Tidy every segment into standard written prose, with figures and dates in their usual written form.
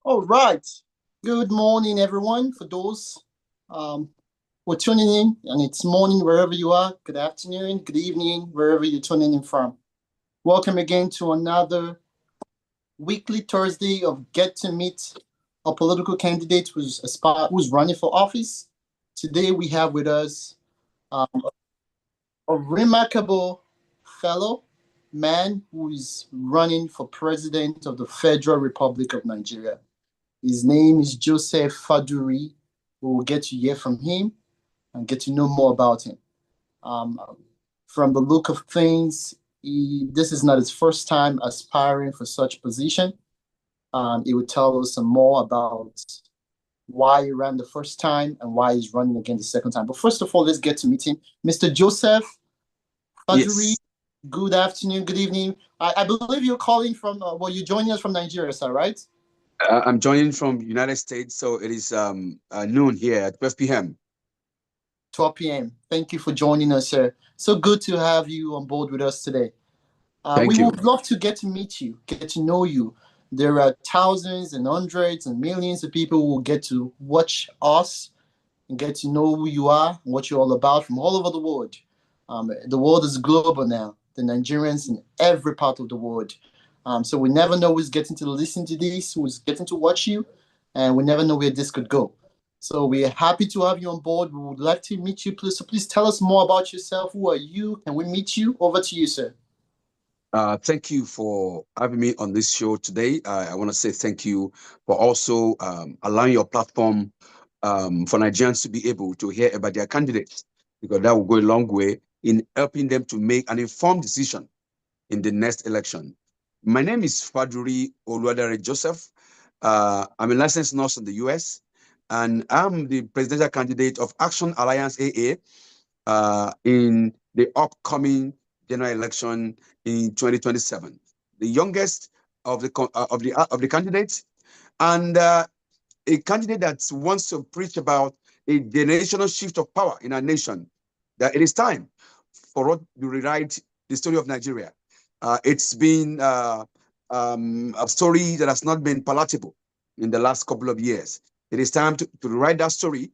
All right. Good morning, everyone. For those um, who are tuning in, and it's morning wherever you are. Good afternoon, good evening, wherever you're tuning in from. Welcome again to another weekly Thursday of Get to Meet a political candidate who's running for office. Today we have with us um, a remarkable fellow man who is running for president of the Federal Republic of Nigeria. His name is Joseph Faduri. We will get to hear from him and get to know more about him. Um, from the look of things, this is not his first time aspiring for such position. He will tell us some more about why he ran the first time and why he's running again the second time. But first of all, let's get to meet him. Mr. Joseph Faduri, Yes, good afternoon, good evening. I believe you're calling from, you're joining us from Nigeria, sir, right? I'm joining from United States, so it is noon here at 12 p.m. 12 p.m. Thank you for joining us, sir. So good to have you on board with us today. We Thank you. would love to get to meet you, get to know you. There are thousands and hundreds and millions of people who will get to watch us and get to know who you are and what you're all about from all over the world. The world is global now. The Nigerians in every part of the world. So we never know who's getting to listen to this, who's getting to watch you, and we never know where this could go. So we're happy to have you on board. We would like to meet you. Please tell us more about yourself. Who are you? Can we meet you? Over to you, sir. Thank you for having me on this show today. I want to say thank you for also allowing your platform for Nigerians to be able to hear about their candidates, because that will go a long way in helping them to make an informed decision in the next election. My name is Faduri Oluwadare Joseph. I'm a licensed nurse in the US, and I'm the presidential candidate of Action Alliance AA in the upcoming general election in 2027. The youngest of the candidates, and a candidate that wants to preach about a generational shift of power in our nation. That it is time for us to rewrite the story of Nigeria. It's been a story that has not been palatable in the last couple of years. It is time to rewrite that story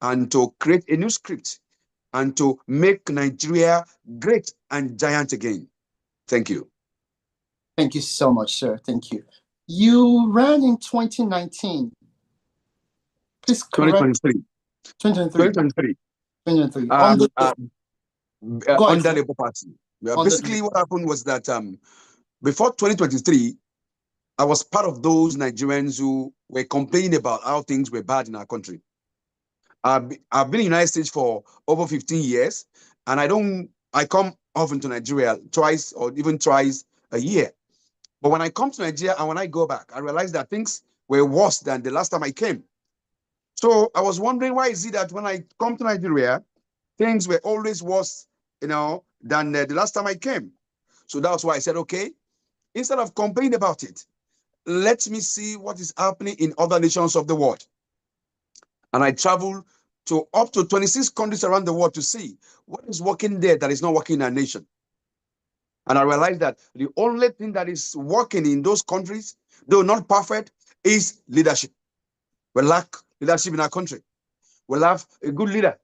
and to create a new script and to make Nigeria great and giant again. Thank you. Thank you so much, sir. Thank you. You ran in 2019. Please correct 2023. 2023. 2023. 2023. Um, uh, Go ahead, Under sir. Labour Party. Under the Basically, what happened was that before 2023, I was part of those Nigerians who were complaining about how things were bad in our country. I've been in the United States for over 15 years, and I come often to Nigeria twice or even twice a year. But when I come to Nigeria and when I go back, I realize that things were worse than the last time I came. So I was wondering, why is it that when I come to Nigeria, things were always worse, than the last time I came? So that's why I said, okay, instead of complaining about it, let me see what is happening in other nations of the world. And I traveled to up to 26 countries around the world to see what is working there that is not working in our nation. And I realized that the only thing that is working in those countries, though not perfect, is leadership. We lack leadership in our country. We have a good leader.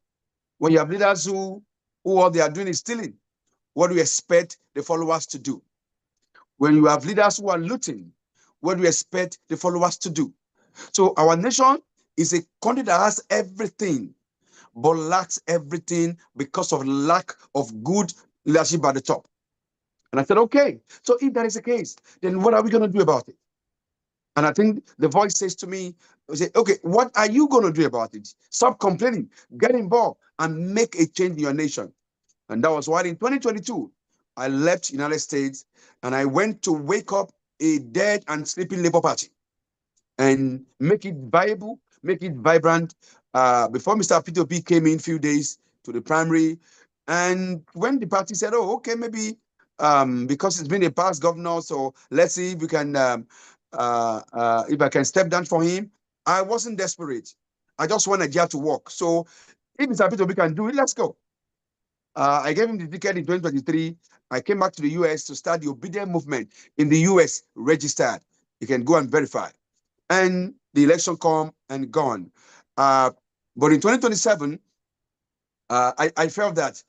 When you have leaders who all they are doing is stealing, what do you expect the followers to do? When you have leaders who are looting, what do you expect the followers to do? So our nation is a country that has everything, but lacks everything because of lack of good leadership at the top. And I said, okay, so if that is the case, then what are we going to do about it? And I think the voice says to me, say, okay, what are you going to do about it? Stop complaining, get involved, and make a change in your nation. And that was why in 2022, I left United States and I went to wake up a dead and sleeping Labour Party and make it viable, make it vibrant. Before Mr. Peter B came in a few days to the primary, and when the party said, oh, okay, maybe because it's been a past governor, so let's see if we can, if I can step down for him. I wasn't desperate. I just want Nigeria to work. So if Mr. Peter B can do it, let's go. I gave him the ticket in 2023. I came back to the US to start the obedient movement in the US registered. You can go and verify. and the election come and gone. But in 2027, I felt that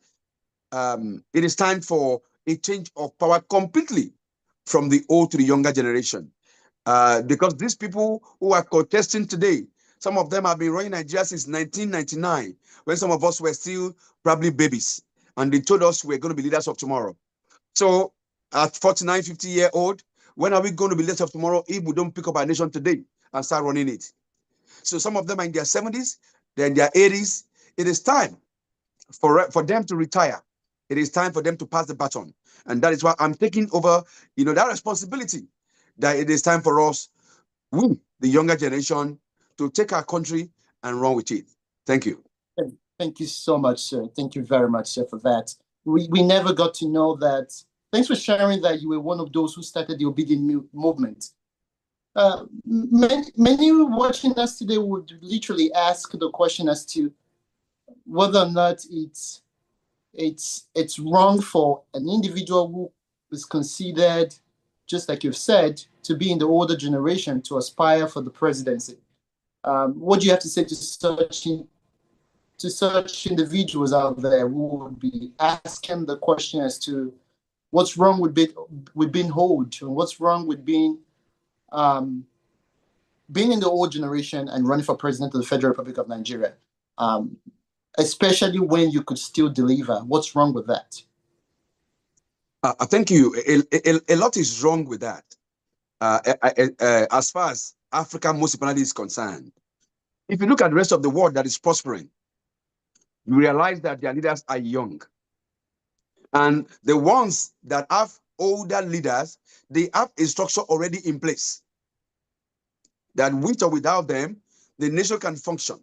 it is time for a change of power completely from the old to the younger generation. Because these people who are contesting today, some of them have been running Nigeria since 1999, when some of us were still probably babies, and they told us we're going to be leaders of tomorrow. So at 49, 50-year-old, when are we going to be leaders of tomorrow if we don't pick up our nation today and start running it? So some of them are in their 70s, they're in their 80s. It is time for them to retire. It is time for them to pass the baton. And that is why I'm taking over, that responsibility, that it is time for us, we, the younger generation, to take our country and run with it. Thank you. Thank you so much, sir. Thank you very much, sir, for that. We never got to know that. Thanks for sharing that you were one of those who started the obedient movement. Many watching us today would literally ask the question as to whether or not it's wrong for an individual who is considered, just like you've said, to be in the older generation to aspire for the presidency. What do you have to say to such individuals out there who would be asking the question as to what's wrong with being old, and what's wrong with being in the old generation and running for president of the Federal Republic of Nigeria, especially when you could still deliver? What's wrong with that? Thank you. A lot is wrong with that. As far as Africa, most importantly, is concerned, if you look at the rest of the world that is prospering, you realize that their leaders are young. And the ones that have older leaders, they have a structure already in place that with or without them, the nation can function.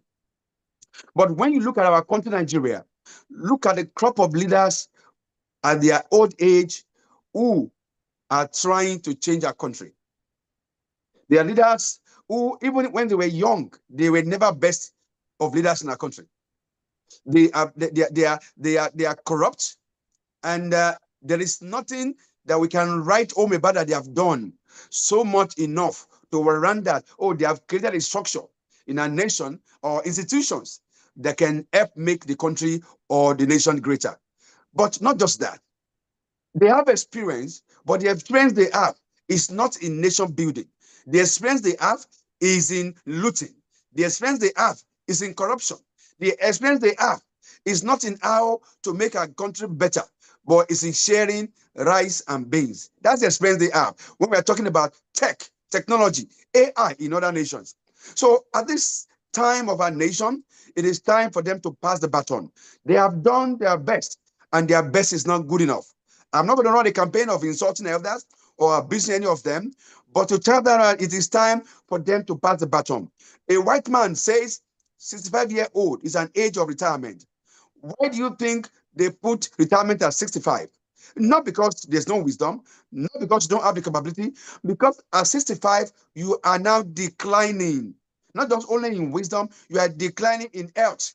But when you look at our country, Nigeria, look at the crop of leaders at their old age who are trying to change our country. They are leaders who, even when they were young, they were never best of leaders in our country. They are corrupt, and there is nothing that we can write home about that they have done so much enough to warrant that, they have created a structure in our nation or institutions that can help make the country or the nation greater. But not just that. They have experience, but the experience they have is not in nation building. The experience they have is in looting. The experience they have is in corruption. The experience they have is not in how to make our country better, but it's in sharing rice and beans. That's the experience they have when we're talking about technology, AI in other nations. So at this time of our nation, it is time for them to pass the baton. They have done their best, and their best is not good enough. I'm not going to run a campaign of insulting elders or abusing any of them, but to tell them that it is time for them to pass the baton. A white man says 65-year-old is an age of retirement. Why do you think they put retirement at 65? Not because there's no wisdom, not because you don't have the capability, because at 65, you are now declining. Not just only in wisdom, you are declining in health.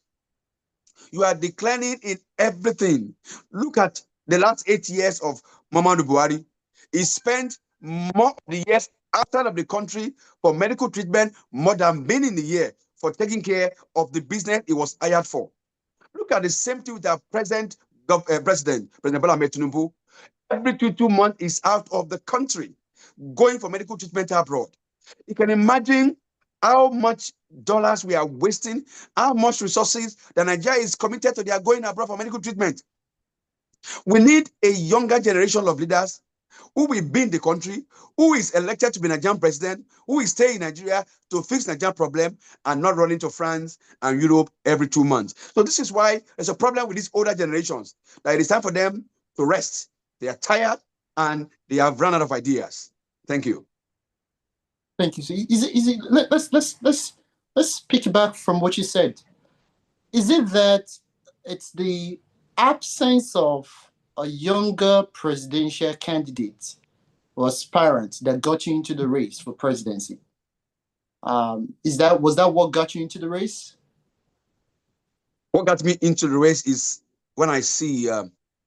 You are declining in everything. Look at the last 8 years of Muhammadu Buhari. He spent more of the years outside of the country for medical treatment more than being in the year for taking care of the business he was hired for. Look at the same thing with our President Bola Ahmed Tinubu. Every 2 months is out of the country, going for medical treatment abroad. You can imagine how much dollars we are wasting, how much resources that Nigeria is committed to. They are going abroad for medical treatment. We need a younger generation of leaders who will be in the country, who is elected to be Nigerian president, who will stay in Nigeria to fix Nigerian problem and not running to France and Europe every 2 months. So this is why there's a problem with these older generations, that it is time for them to rest. They are tired and they have run out of ideas. Thank you. Thank you. So let's pick back from what you said. Is it that it's the absence of a younger presidential candidate or aspirant that got you into the race for presidency? Was that what got you into the race? What got me into the race is when I see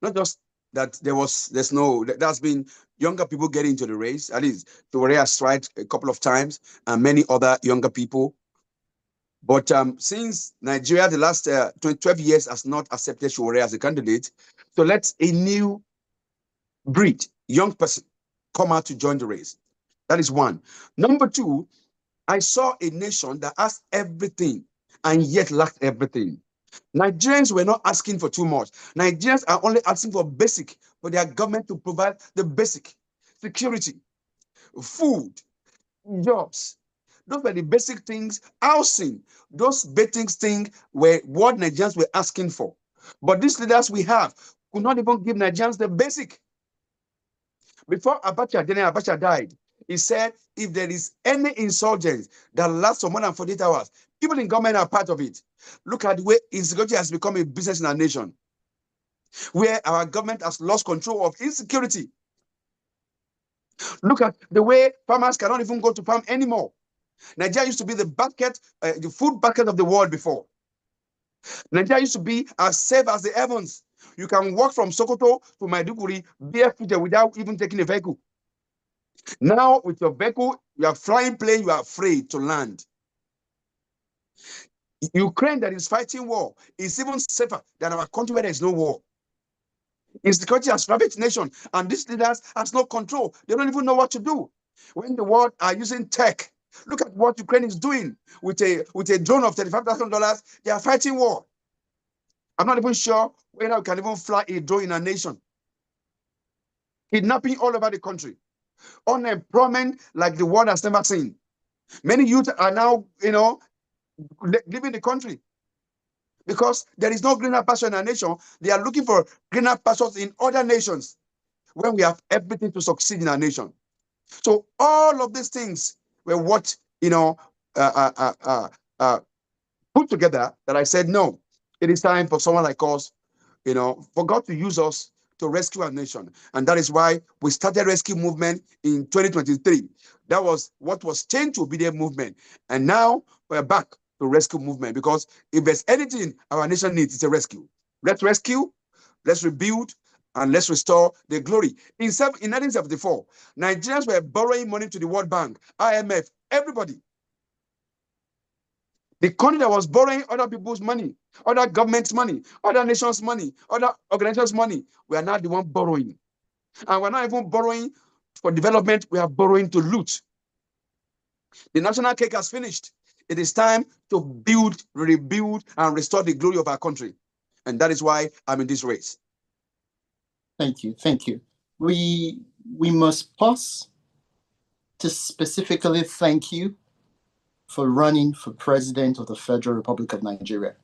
not just that there's been younger people getting into the race. At least Sowore has tried a couple of times, and many other younger people. But since Nigeria, the last 12 years, has not accepted Sowore as a candidate, so let a new breed, young person, come out to join the race. That is one. Number two, I saw a nation that has everything and yet lacked everything. Nigerians were not asking for too much. Nigerians are only asking for basic, for their government to provide the basic security, food, jobs. Those were the basic things. Housing, those basic things were what Nigerians were asking for. But these leaders we have could not even give Nigerians the basic. Before General Abacha died, he said, if there is any insurgence that lasts for more than 48 hours, people in government are part of it. Look at the way insecurity has become a business in our nation, where our government has lost control of insecurity. Look at the way farmers cannot even go to farm anymore. Nigeria used to be the food bucket of the world before. Nigeria used to be as safe as the heavens. You can walk from Sokoto to Maiduguri barefooted without even taking a vehicle. Now, with your vehicle, you are flying plane, you are afraid to land. Ukraine that is fighting war is even safer than our country where there is no war. Insecurity has ravaged nation, and these leaders has no control. They don't even know what to do. When the world are using tech, look at what Ukraine is doing with a drone of $35,000. They are fighting war. I'm not even sure whether we can even fly a drone in our nation. Kidnapping all over the country. Unemployment like the world has never seen. Many youth are now, leaving the country because there is no greener pasture in our nation. They are looking for greener pastures in other nations when we have everything to succeed in our nation. So all of these things were what, put together that I said, no, it is time for someone like us, for God to use us to rescue our nation. And that is why we started Rescue Movement in 2023. That was what was changed to Obedient Movement. And now we're back to Rescue Movement, because if there's anything our nation needs, it's a rescue. Let's rescue, let's rebuild, and let's restore the glory. In 1974, Nigerians were borrowing money to the World Bank, IMF, everybody. The country that was borrowing other people's money, other government's money, other nations' money, other organizations' money, we are now the one borrowing. And we're not even borrowing for development, we are borrowing to loot. The national cake has finished. It is time to build, rebuild, and restore the glory of our country. And that is why I'm in this race. Thank you. Thank you. We must pause to specifically thank you for running for president of the Federal Republic of Nigeria.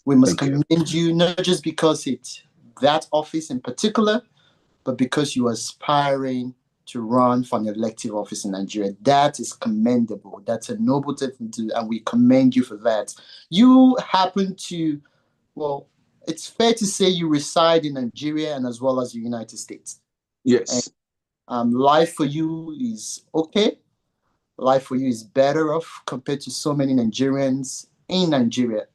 We must commend you, not just because it's that office in particular, but because you are aspiring to run for an elective office in Nigeria. That is commendable. That's a noble thing to do, and we commend you for that. You happen to, well, it's fair to say you reside in Nigeria and as well as the United States. Yes. And, life for you is okay. Life for you is better off compared to so many Nigerians in Nigeria.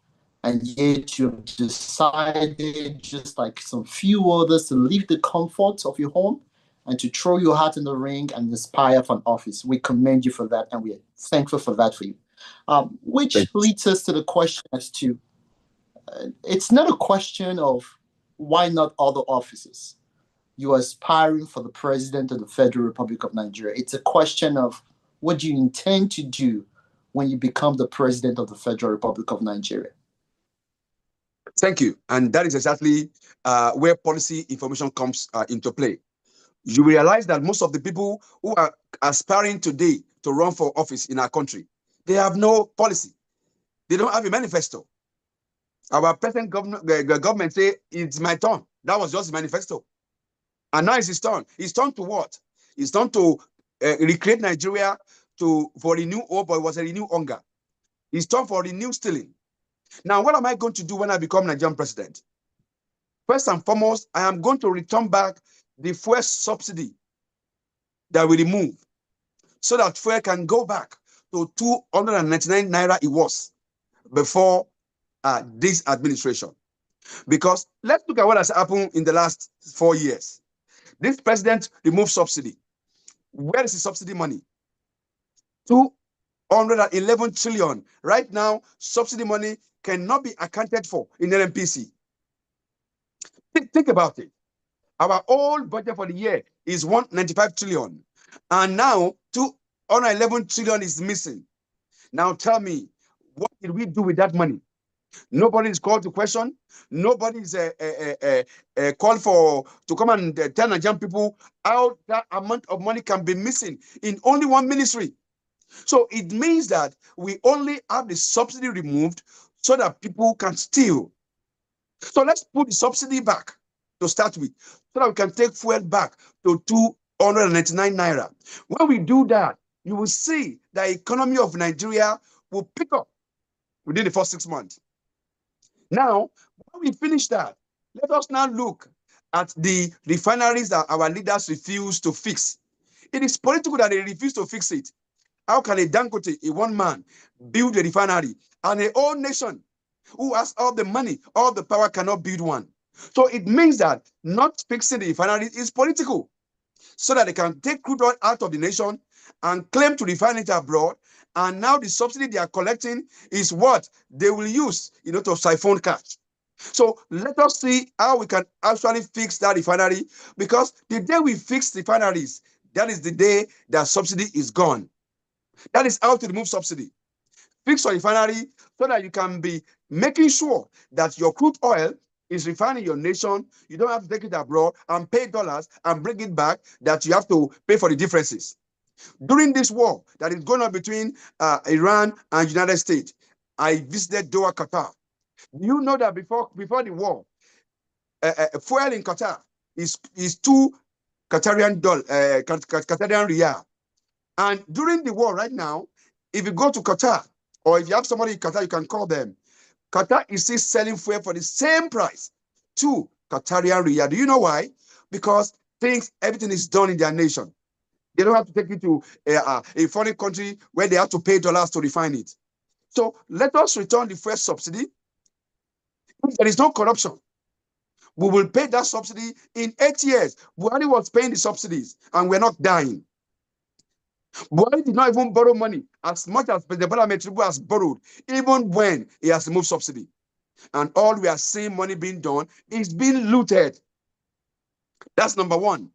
And yet you've decided, just like some few others, to leave the comfort of your home and to throw your hat in the ring and aspire for an office. We commend you for that, and we're thankful for that for you. Which leads us to the question as to, it's not a question of why not other offices. You are aspiring for the president of the Federal Republic of Nigeria. It's a question of what do you intend to do when you become the president of the Federal Republic of Nigeria. Thank you. And that is exactly where policy information comes into play. You realize that most of the people who are aspiring today to run for office in our country, they have no policy. They don't have a manifesto. Our present government say, it's my turn. That was just the manifesto. And now it's his turn. His turn to what? His turn to recreate Nigeria for renew hope, or it was a renew hunger. His turn for renew stealing. Now, what am I going to do when I become Nigerian president? First and foremost, I am going to return back the fuel subsidy that we removed, so that fuel can go back to 299 naira it was before this administration. Because let's look at what has happened in the last 4 years. This president removed subsidy. Where is the subsidy money? 211 trillion. Right now, subsidy money cannot be accounted for in NNPC. Think about it. Our old budget for the year is 195 trillion. And now 211 trillion is missing. Now tell me, what did we do with that money? Nobody is called to question. Nobody is called to come and tell Nigerian people how that amount of money can be missing in only one ministry. So it means that we only have the subsidy removed so that people can steal. So let's put the subsidy back to start with, so that we can take fuel back to 299 naira. When we do that, you will see the economy of Nigeria will pick up within the first 6 months. Now, when we finish that, let us now look at the refineries that our leaders refuse to fix. It is political that they refuse to fix it. How can a Dangote, a one man, build a refinery, and a whole nation who has all the money, all the power, cannot build one? So it means that not fixing the refinery is political, so that they can take crude oil out of the nation and claim to refine it abroad. And now the subsidy they are collecting is what they will use, to siphon cash. So let us see how we can actually fix that refinery, because the day we fix refineries, that is the day that subsidy is gone. That is how to remove subsidy. Fix your refinery so that you can be making sure that your crude oil is refined in your nation. You don't have to take it abroad and pay dollars and bring it back, that you have to pay for the differences. During this war that is going on between Iran and United States, I visited Doha, Qatar. Do you know that before the war, fuel in Qatar is 2 Qatarian riyal. And during the war right now, if you go to Qatar, or if you have somebody in Qatar, you can call them. Qatar is still selling fuel for the same price, 2 Qatarian riyal. Do you know why? Because everything is done in their nation. They don't have to take it to a foreign country where they have to pay dollars to refine it. So let us return the fuel subsidy. If there is no corruption, we will pay that subsidy in 8 years. Buhari was paying the subsidies and we're not dying. Buhari did not even borrow money as much as President Bola Ahmed Tinubu has borrowed, even when he has removed subsidy. And all we are seeing money being done is being looted. That's number one.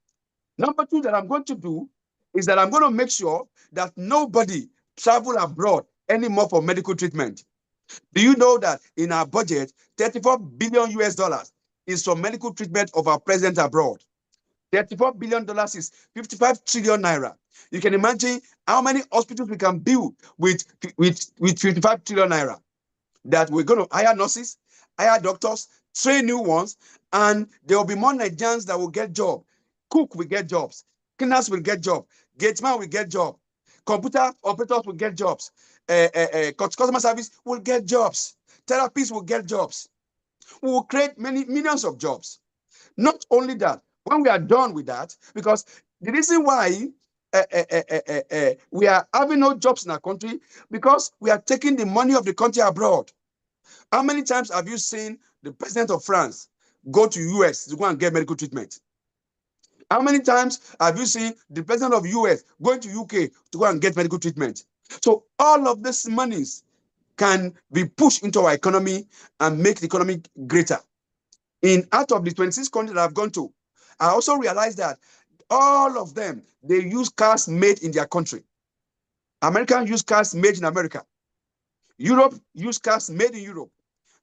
Number two that I'm going to do is that I'm going to make sure that nobody travel abroad anymore for medical treatment. Do you know that in our budget, 34 billion US dollars is for medical treatment of our president abroad? 34 billion dollars is 55 trillion naira. You can imagine how many hospitals we can build with 55 trillion naira. That we're going to hire nurses, hire doctors, train new ones, and there will be more Nigerians that will get jobs. Cook will get jobs. Cleaners will get jobs. Gateman will get jobs. Computer operators will get jobs. Customer service will get jobs. Therapists will get jobs. We will create millions of jobs. Not only that, when we are done with that, because the reason why we are having no jobs in our country, because we are taking the money of the country abroad. How many times have you seen the president of France go to US to go and get medical treatment? How many times have you seen the president of US going to UK to go and get medical treatment? So all of these monies can be pushed into our economy and make the economy greater. Out of the 26 countries that I've gone to, I also realized that all of them, they use cars made in their country. Americans use cars made in America. Europe use cars made in Europe.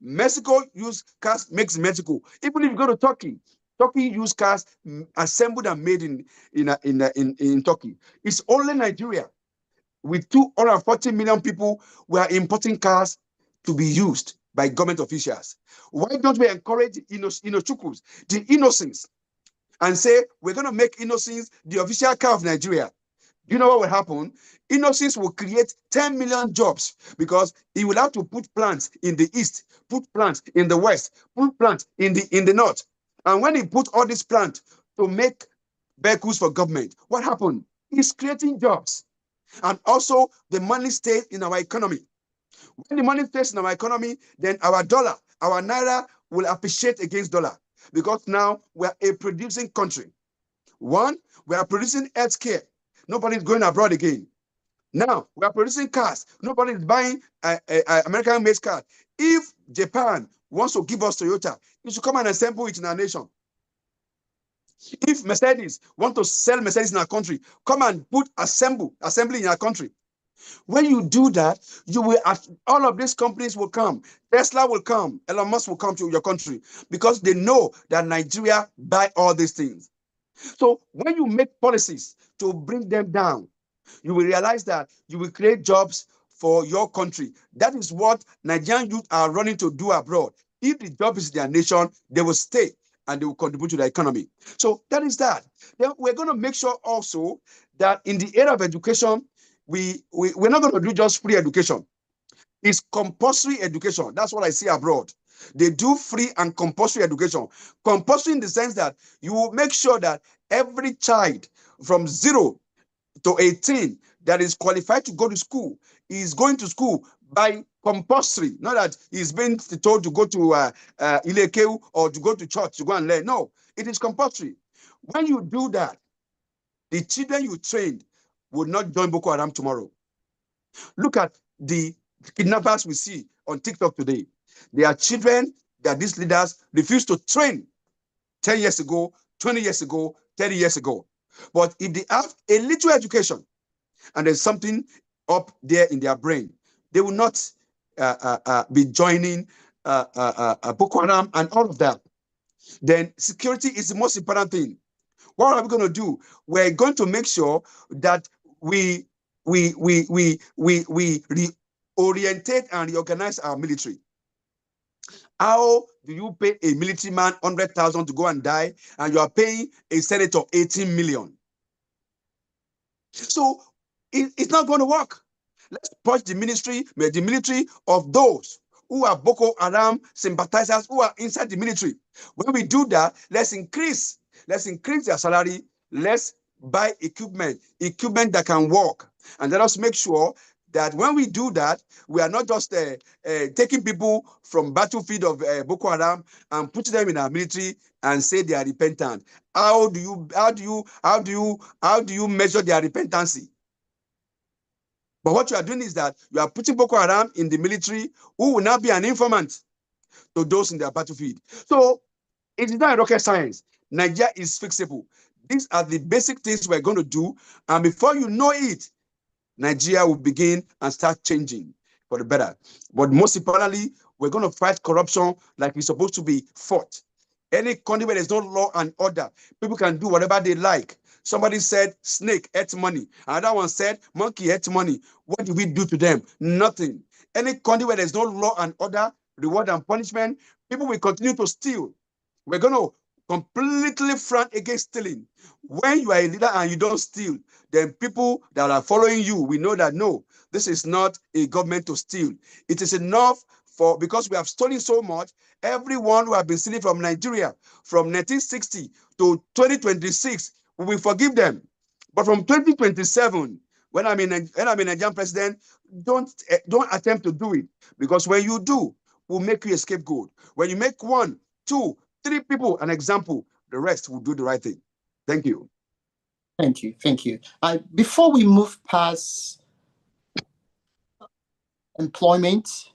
Mexico use cars made in Mexico. Even if you go to Turkey, Turkey use cars assembled and made in Turkey. It's only Nigeria, with 240 million people, we are importing cars to be used by government officials. Why don't we encourage Inochukwus, the Innocents, and say we're going to make Innocents the official car of Nigeria? Do you know what will happen? Innocents will create 10 million jobs, because he will have to put plants in the east, put plants in the west, put plants in the north. And when he put all these plants to make vehicles for government, what happened? He's creating jobs. And also the money stays in our economy. When the money stays in our economy, then our dollar, our naira will appreciate against dollar because now we are a producing country. One, we are producing healthcare. Nobody is going abroad again. Now we are producing cars. Nobody is buying American-made cars. If Japan wants to give us Toyota, it should come and assemble it in our nation. If Mercedes want to sell Mercedes in our country, come and put assembly in our country. When you do that, you will all of these companies will come. Tesla will come. Elon Musk will come to your country because they know that Nigeria buy all these things. So when you make policies to bring them down, you will realize that you will create jobs for your country. That is what Nigerian youth are running to do abroad. If the job is their nation, they will stay and they will contribute to the economy. So that is that. Then we're going to make sure also that in the area of education, we're not going to do just free education. It's compulsory education. That's what I see abroad. They do free and compulsory education. Compulsory in the sense that you will make sure that every child from 0 to 18 that is qualified to go to school is going to school by compulsory, not that he's been told to go to Ilekeu or to go to church to go and learn. No, it is compulsory. When you do that, the children you trained will not join Boko Haram tomorrow. Look at the kidnappers we see on TikTok today. They are children that these leaders refused to train 10 years ago, 20 years ago, 30 years ago. But if they have a little education and there's something up there in their brain, they will not be joining Boko Haram and all of that. Then security is the most important thing. What are we going to do? We're going to make sure that we reorientate and reorganize our military. How do you pay a military man 100,000 to go and die, and you are paying a senator 18 million? So it's not going to work. Let's purge the military of those who are Boko Haram sympathizers who are inside the military. When we do that, let's increase their salary. Let's buy equipment that can work, and let us make sure that when we do that, we are not just taking people from battlefield of Boko Haram and putting them in our military and say they are repentant. How do you measure their repentancy? But what you are doing is that you are putting Boko Haram in the military, who will now be an informant to those in their battlefield. So it is not rocket science. Nigeria is fixable. These are the basic things we're going to do, and before you know it, Nigeria will begin and start changing for the better. But most importantly, we're going to fight corruption like it's supposed to be fought. Any country where there's no law and order, people can do whatever they like. Somebody said snake ate money. Another one said monkey ate money. What did we do to them? Nothing. Any country where there's no law and order, reward and punishment, people will continue to steal. We're going to completely front against stealing. When you are a leader and you don't steal, then people that are following you, we know that no, this is not a government to steal. It is enough because we have stolen so much. Everyone who have been stealing from Nigeria from 1960 to 2026, we will forgive them. But from 2027, when I'm a Nigerian president, don't attempt to do it, because when you do, we'll make you a scapegoat. When you make 1, 2, 3 people an example, the rest will do the right thing. Thank you. Thank you. Thank you. Before we move past employment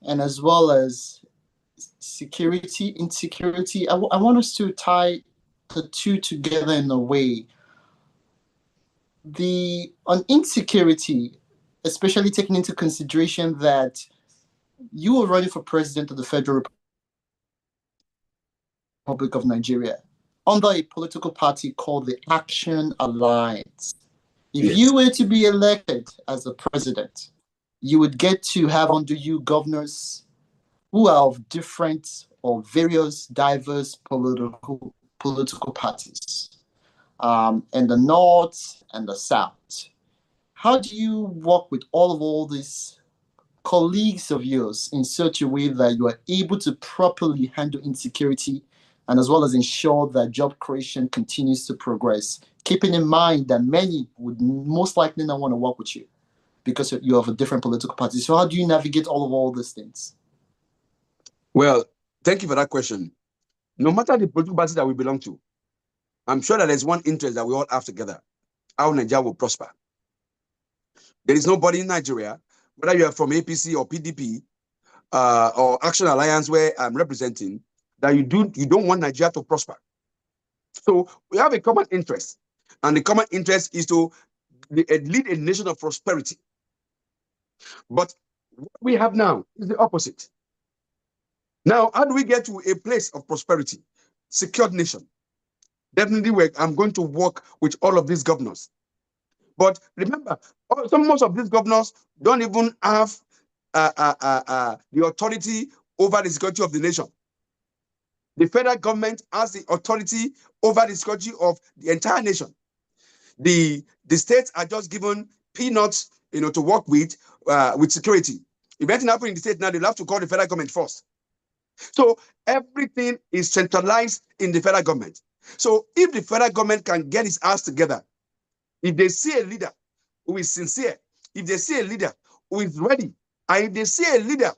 and as well as insecurity, I want us to tie the two together in a way. On insecurity, especially taking into consideration that you are running for president of the Federal Republic of Nigeria under a political party called the Action Alliance. If you were to be elected as a president, you would get to have under you governors who are of different or various diverse political parties, in the North and the South. How do you work with all these colleagues of yours in such a way that you are able to properly handle insecurity and as well as ensure that job creation continues to progress, keeping in mind that many would most likely not want to work with you because you have a different political party? So how do you navigate all these things? Well, Thank you for that question. No matter the political party that we belong to, I'm sure that there's one interest that we all have together: how Nigeria will prosper. There is nobody in Nigeria, whether you are from APC or PDP or Action Alliance, where I'm representing, that you don't want Nigeria to prosper. So we have a common interest, and the common interest is to lead a nation of prosperity. But what we have now is the opposite. Now, how do we get to a place of prosperity? Secured nation. Definitely, I'm going to work with all of these governors. But remember, most of these governors don't even have the authority over the security of the nation. The federal government has the authority over the security of the entire nation. The states are just given peanuts, to work with security. If anything happens in the state now, they'll have to call the federal government first. So everything is centralized in the federal government. So if the federal government can get its ass together, if they see a leader who is sincere, if they see a leader who is ready, and if they see a leader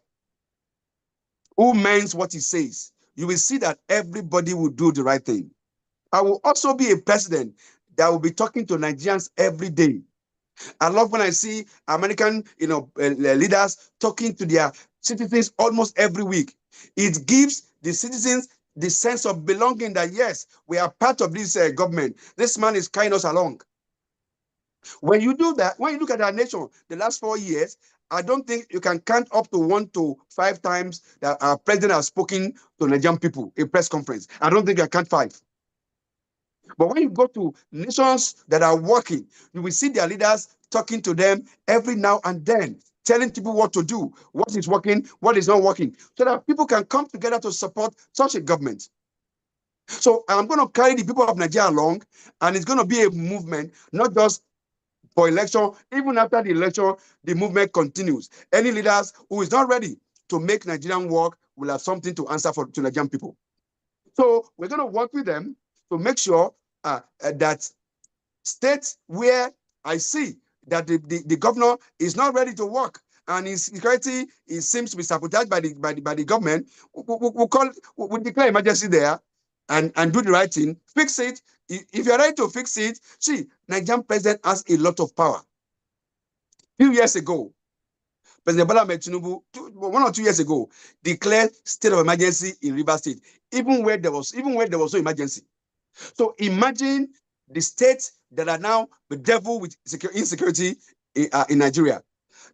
who means what he says, you will see that everybody will do the right thing. I will also be a president that will be talking to Nigerians every day. I love when I see American, leaders talking to their citizens almost every week. It gives the citizens the sense of belonging that, yes, we are part of this government. This man is carrying us along. When you do that, when you look at our nation, the last 4 years, I don't think you can count up to 1 to 5 times that our president has spoken to Nigerian people in press conference. I don't think I count 5. But when you go to nations that are working, you will see their leaders talking to them every now and then, telling people what to do, what is working, what is not working, so that people can come together to support such a government. So I'm going to carry the people of Nigeria along, and it's going to be a movement, not just for election. Even after the election, the movement continues. Any leaders who is not ready to make Nigerian work will have something to answer to Nigerian people. So we're going to work with them to make sure that states where I see that the governor is not ready to work and his security seems to be sabotaged by the government, we'll declare emergency there and do the right thing, fix it. If you're ready to fix it, see, Nigerian president has a lot of power. A few years ago, President Bola Ahmed Tinubu, 1 or 2 years ago, declared state of emergency in Rivers State, even where there was no emergency. So imagine the states that are now bedeviled with insecurity in Nigeria.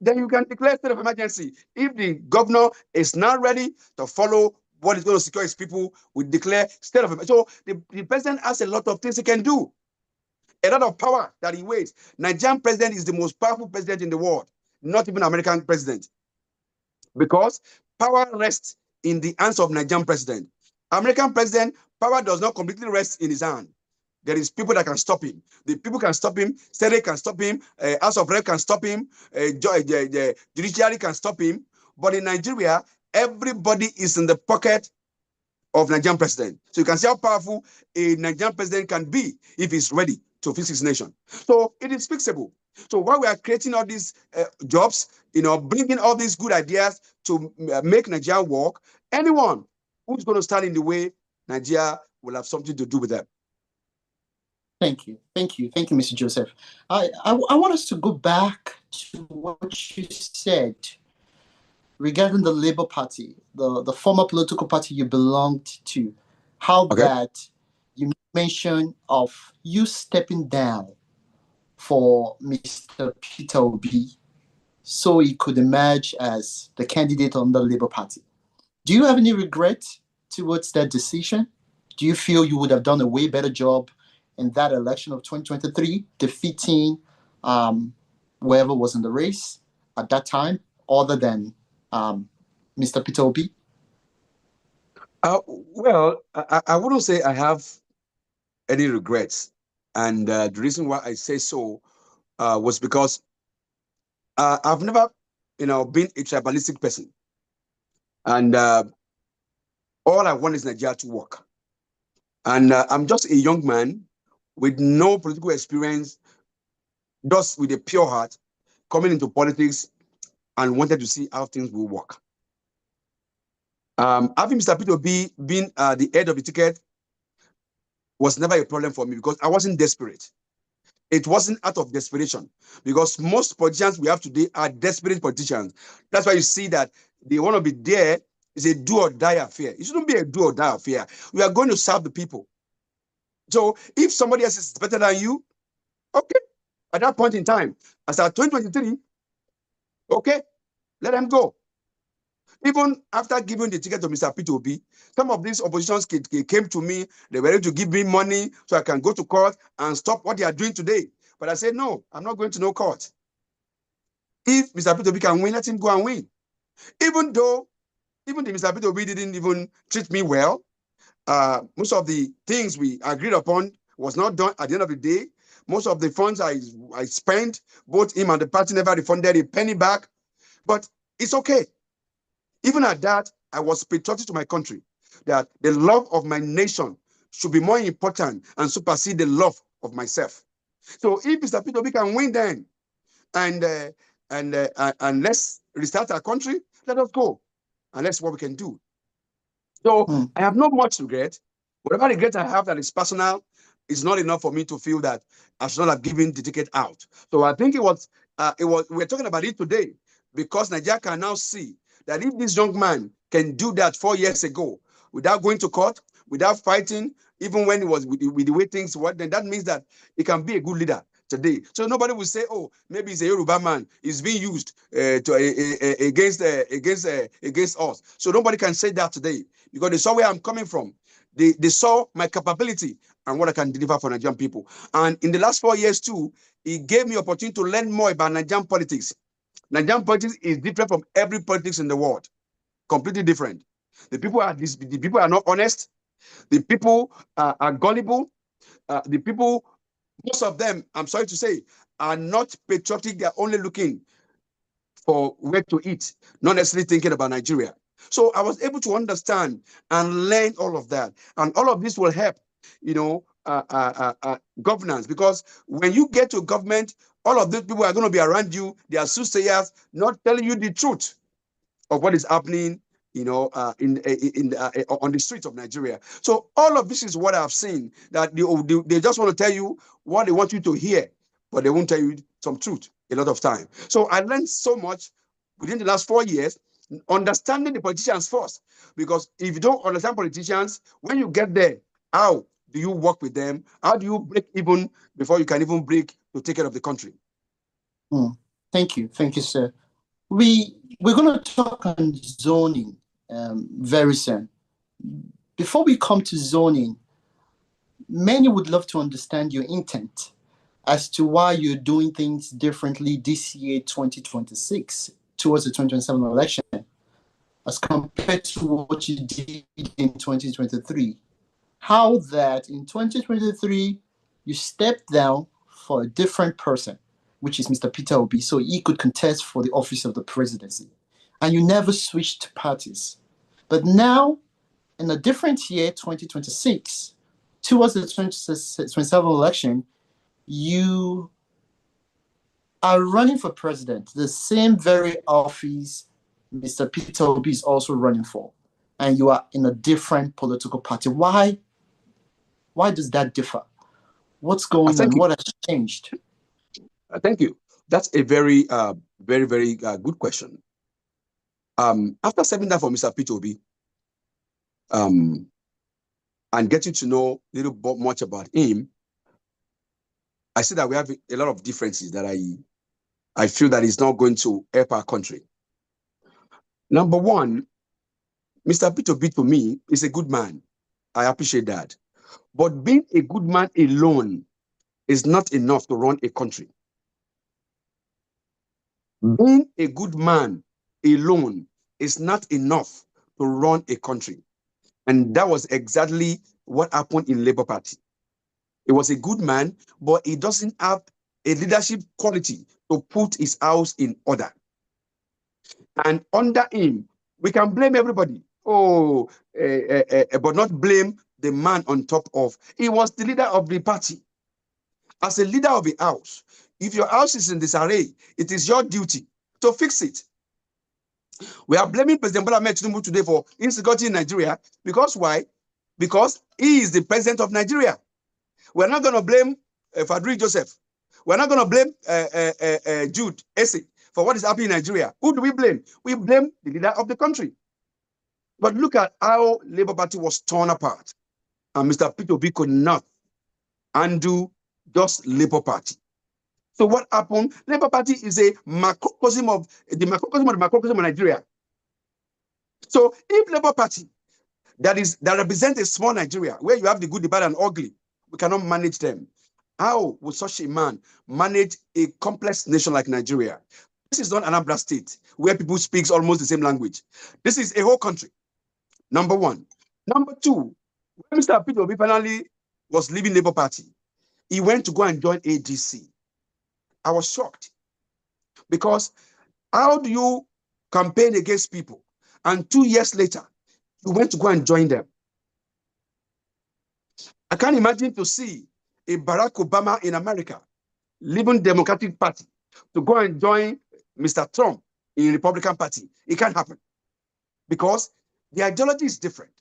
Then you can declare state of emergency. If the governor is not ready to follow what is going to secure his people, we declare state of emergency. So the president has a lot of things he can do, a lot of power that he weighs. Nigerian president is the most powerful president in the world, not even American president, because power rests in the hands of Nigerian president. American president, power does not completely rest in his hand. There is people that can stop him. The people can stop him. Senate can stop him. House of Rep can stop him. The judiciary can stop him. But in Nigeria, everybody is in the pocket of Nigerian president. So you can see how powerful a Nigerian president can be if he's ready to fix his nation. So it is fixable. So while we are creating all these jobs, bringing all these good ideas to make Nigeria work, anyone who's going to stand in the way, Nigeria will have something to do with them. Thank you, Mr. Joseph. I want us to go back to what you said regarding the Labour Party, the former political party you belonged to. How that you mentioned of you stepping down for Mr. Peter Obi so he could emerge as the candidate on the Labour Party. Do you have any regret towards that decision? Do you feel you would have done a way better job in that election of 2023, defeating whoever was in the race at that time, other than Mr. Peter Obi? Well, I wouldn't say I have any regrets. And the reason why I say so was because I've never, been a tribalistic person. And all I want is Nigeria to work. And I'm just a young man with no political experience, just with a pure heart, coming into politics and wanted to see how things will work. Having Mr. Peter Obi being the head of the ticket was never a problem for me because I wasn't desperate. It wasn't out of desperation, because most politicians we have today are desperate politicians. That's why you see that they want to be there. It's a do or die affair. It shouldn't be a do or die affair. We are going to serve the people. So if somebody else is better than you, okay, at that point in time, as at 2023, okay, let them go. Even after giving the ticket to Mr. Peter Obi, some of these oppositions came to me. They were ready to give me money so I can go to court and stop what they are doing today. But I said, no, I'm not going to no court. If Mr. Peter Obi can win, let him go and win. Even though, even if Mr. Peter Obi didn't even treat me well, most of the things we agreed upon was not done at the end of the day. Most of the funds I spent, both him and the party never refunded a penny back. But it's okay. Even at that, I was patriotic to my country, that the love of my nation should be more important and supersede the love of myself. So if Mr. Peter Obi can win then, and let's restart our country, let us go. And that's what we can do. So I have not much regret. Whatever regret I have that is personal is not enough for me to feel that I should not have given the ticket out. So I think we're talking about it today because Nigeria can now see that if this young man can do that 4 years ago without going to court, without fighting, even when he was with the way things were, then that means that he can be a good leader today. So nobody will say, oh, maybe he's a Yoruba man. He's being used against us. So nobody can say that today because they saw where I'm coming from. They saw my capability and what I can deliver for Nigerian people. And in the last 4 years too, it gave me opportunity to learn more about Nigerian politics. Nigerian politics is different from every politics in the world. Completely different. The people are not honest. The people are gullible. The people, most of them, I'm sorry to say, are not patriotic. They're only looking for where to eat, not necessarily thinking about Nigeria. So I was able to understand and learn all of that. And all of this will help, governance, because when you get to government, all of these people are going to be around you. They are soothsayers, not telling you the truth of what is happening, on the streets of Nigeria. So all of this is what I've seen, that they just want to tell you what they want you to hear, but they won't tell you some truth a lot of time. So I learned so much within the last 4 years, understanding the politicians first, because if you don't understand politicians, when you get there, how do you work with them? How do you break even before you can even break to take care of the country? Thank you, sir. We're going to talk on zoning very soon. Before we come to zoning, many would love to understand your intent as to why you're doing things differently this year, 2026, towards the 2027 election, as compared to what you did in 2023. How that in 2023, you stepped down for a different person, which is Mr. Peter Obi, so he could contest for the office of the presidency. And you never switched parties. But now, in a different year, 2026, towards the 2027 election, you are running for president, the same very office Mr. Peter Obi is also running for. And you are in a different political party. Why does that differ? What's going on? What has changed? Thank you. That's a very, very, very good question. After stepping down for Mr. Peter Obi, and getting to know a little much about him, I see that we have a lot of differences that I feel that is not going to help our country. Number one, Mr. Peter Obi to me is a good man. I appreciate that. But being a good man alone is not enough to run a country. Being a good man alone is not enough to run a country. And that was exactly what happened in Labour Party. He was a good man, but he doesn't have a leadership quality to put his house in order. And under him, we can blame everybody. But not blame the man on top of. He was the leader of the party. As a leader of a house, if your house is in disarray, it is your duty to fix it. We are blaming President Bola Ahmed Tinubu today for insecurity in Nigeria. Because why? Because he is the president of Nigeria. We're not going to blame Fadri Joseph. We're not going to blame Jude Esse for what is happening in Nigeria. Who do we blame? We blame the leader of the country. But look at how Labour Party was torn apart. And Mr. Peter Obi could not undo just Labour Party. So what happened? Labour Party is a macrocosm of the macrocosm of Nigeria. So if Labour Party that represents a small Nigeria, where you have the good, the bad, and ugly, we cannot manage them. How would such a man manage a complex nation like Nigeria? This is not Anambra State, where people speak almost the same language. This is a whole country, number one. Number two, when Mr. Peter Obi finally was leaving Labour Party, he went to go and join ADC. I was shocked, because how do you campaign against people and 2 years later, you went to go and join them? I can't imagine to see a Barack Obama in America leaving Democratic Party to go and join Mr. Trump in Republican Party. It can't happen, because the ideology is different.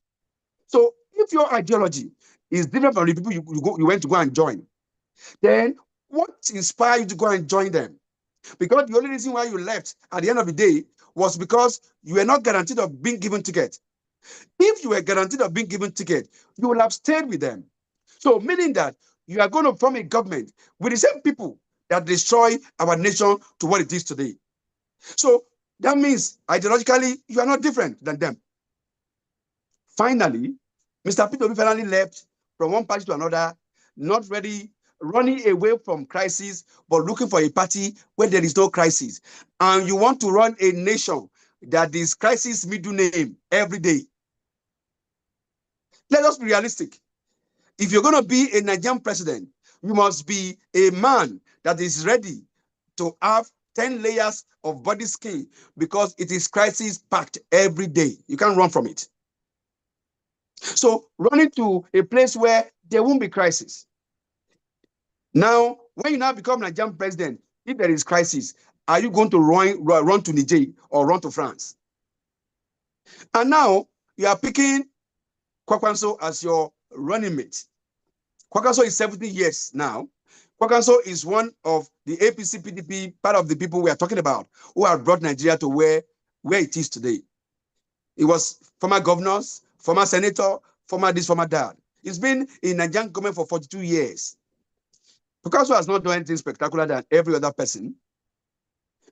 So if your ideology is different from the people you went to go and join, then what inspired you to go and join them? Because the only reason why you left at the end of the day was because you were not guaranteed of being given ticket. If you were guaranteed of being given ticket, you will have stayed with them. So meaning that you are going to form a government with the same people that destroy our nation to what it is today. So that means ideologically, you are not different than them. Finally, Mr. Peter Obi finally left from one party to another, not ready, running away from crisis, but looking for a party where there is no crisis. And you want to run a nation that is crisis middle name every day. Let us be realistic. If you're going to be a Nigerian president, you must be a man that is ready to have 10 layers of body skin, because it is crisis packed every day. You can't run from it. So running to a place where there won't be crisis. Now, when you now become Nigerian president, if there is crisis, are you going to run to Niger or run to France? And now you are picking Kwakwanso as your running mate. Kwakwanso is 70 years now. Kwakwanso is one of the APC PDP, part of the people we are talking about, who have brought Nigeria to where it is today. It was former governors, former senator, former this, former that. It's been in Nigerian government for 42 years. Kwakwanso has not done anything spectacular than every other person.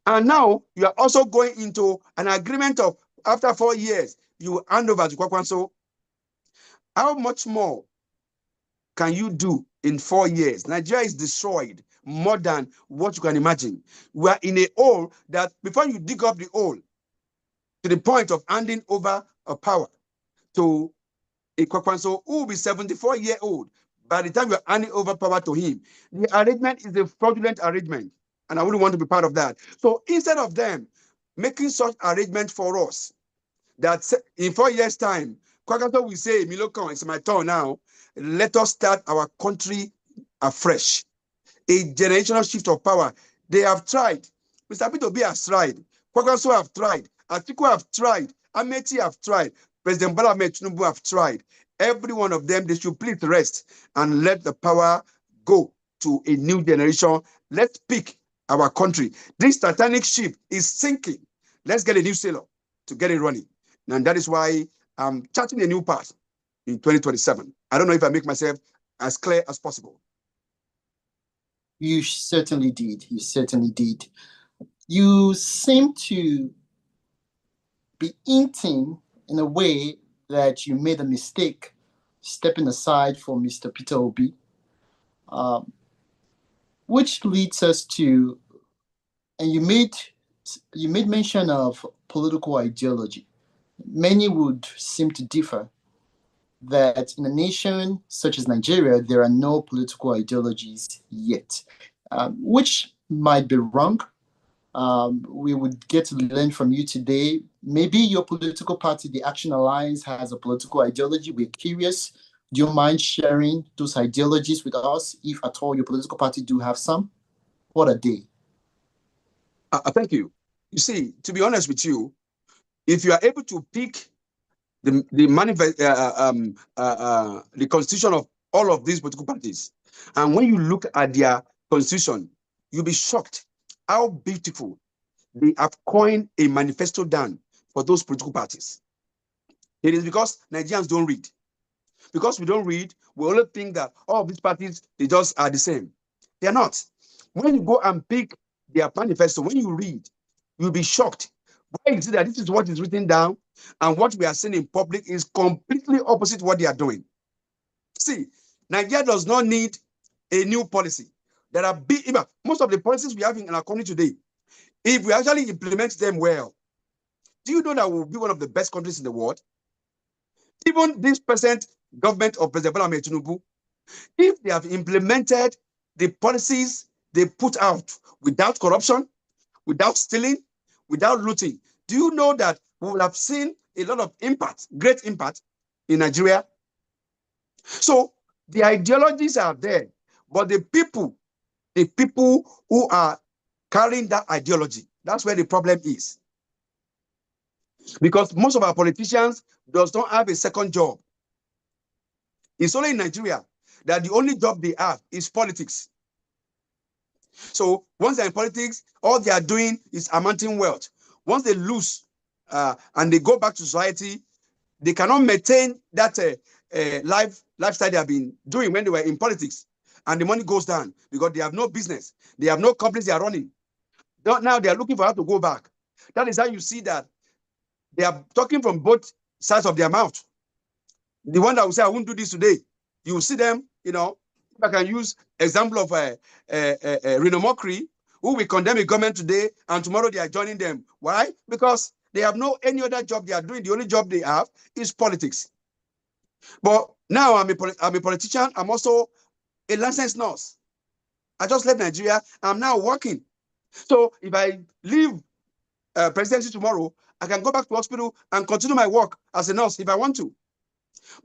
And now you are also going into an agreement of, after 4 years, you hand over to Kwakwanso. How much more can you do in 4 years? Nigeria is destroyed more than what you can imagine. We are in a hole that before you dig up the hole to the point of handing over a power to a Kwakwanso who will be 74-year-old, by the time you're handing over power to him, the arrangement is a fraudulent arrangement, and I wouldn't want to be part of that. So instead of them making such arrangement for us, that in 4 years' time, Kwakwanso will say, Miloko, it's my turn now. Let us start our country afresh. A generational shift of power. They have tried. Mr. Peter Obi has tried. Kwakwanso have tried. Atiku have tried. Amechi have tried. President Bola Ahmed Tinubu have tried. Every one of them, they should please rest and let the power go to a new generation. Let's pick our country. This Titanic ship is sinking. Let's get a new sailor to get it running. And that is why I'm charting a new path in 2027. I don't know if I make myself as clear as possible. You certainly did. You certainly did. You seem to be hinting in a way that you made a mistake stepping aside for Mr. Peter Obi, which leads us to, and you made mention of political ideology. Many would seem to differ that in a nation such as Nigeria, there are no political ideologies yet, which might be wrong. We would get to learn from you today. Maybe your political party, the Action Alliance, has a political ideology. We're curious. Do you mind sharing those ideologies with us, if at all your political party do have some? What are they? Thank you. You see, to be honest with you, if you are able to pick the constitution of all of these political parties, and when you look at their constitution, you'll be shocked how beautiful they have coined a manifesto down for those political parties. It is because Nigerians don't read. Because we don't read, we only think that all of these parties, they just are the same. They are not. When you go and pick their manifesto, when you read, you'll be shocked. Why is it that this is what is written down and what we are seeing in public is completely opposite what they are doing? See, Nigeria does not need a new policy. There are big, most of the policies we have in our country today, if we actually implement them well, do you know that we'll be one of the best countries in the world? Even this present government of President Bola Ahmed Tinubu, if they have implemented the policies they put out without corruption, without stealing, without looting, do you know that we will have seen a lot of impact, great impact in Nigeria? So the ideologies are there, but the people who are carrying that ideology, that's where the problem is. Because most of our politicians does not have a second job. It's only in Nigeria that the only job they have is politics. So once they're in politics, all they are doing is amassing wealth. Once they lose and they go back to society, they cannot maintain that lifestyle they have been doing when they were in politics. And the money goes down because they have no business. They have no companies they are running. Now they are looking for how to go back. That is how you see that they are talking from both sides of their mouth. The one that will say, I won't do this today. You will see them, if I can use example of Reno Mokri, who will condemn a government today, and tomorrow they are joining them. Why? Because they have no any other job they are doing. The only job they have is politics. But now I'm a politician. I'm also a licensed nurse. I just left Nigeria. I'm now working. So if I leave presidency tomorrow, I can go back to hospital and continue my work as a nurse if I want to.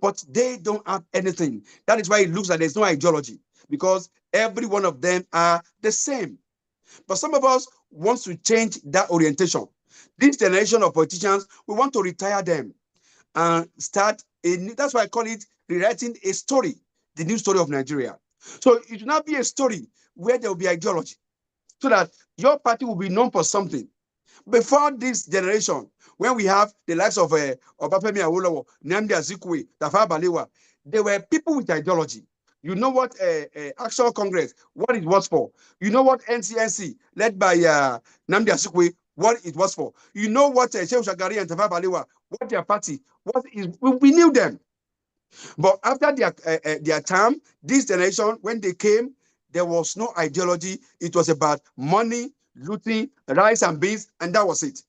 But they don't have anything. That is why it looks like there's no ideology, because every one of them are the same. But some of us want to change that orientation. This generation of politicians, we want to retire them and start a new, that's why I call it rewriting a story, the new story of Nigeria. So it will not be a story where there will be ideology, so that your party will be known for something. Before this generation, when we have the likes of Obafemi Awolowo, Nnamdi Azikiwe, Tafawa Balewa, they were people with ideology. You know what Action Congress, what it was for. You know what NCNC, led by Nnamdi Azikiwe, what it was for. You know what Shehu Shagari and Tafawa Balewa, what their party, we knew them. But after their time, this generation, when they came, there was no ideology. It was about money, looting, rice and beans, and that was it.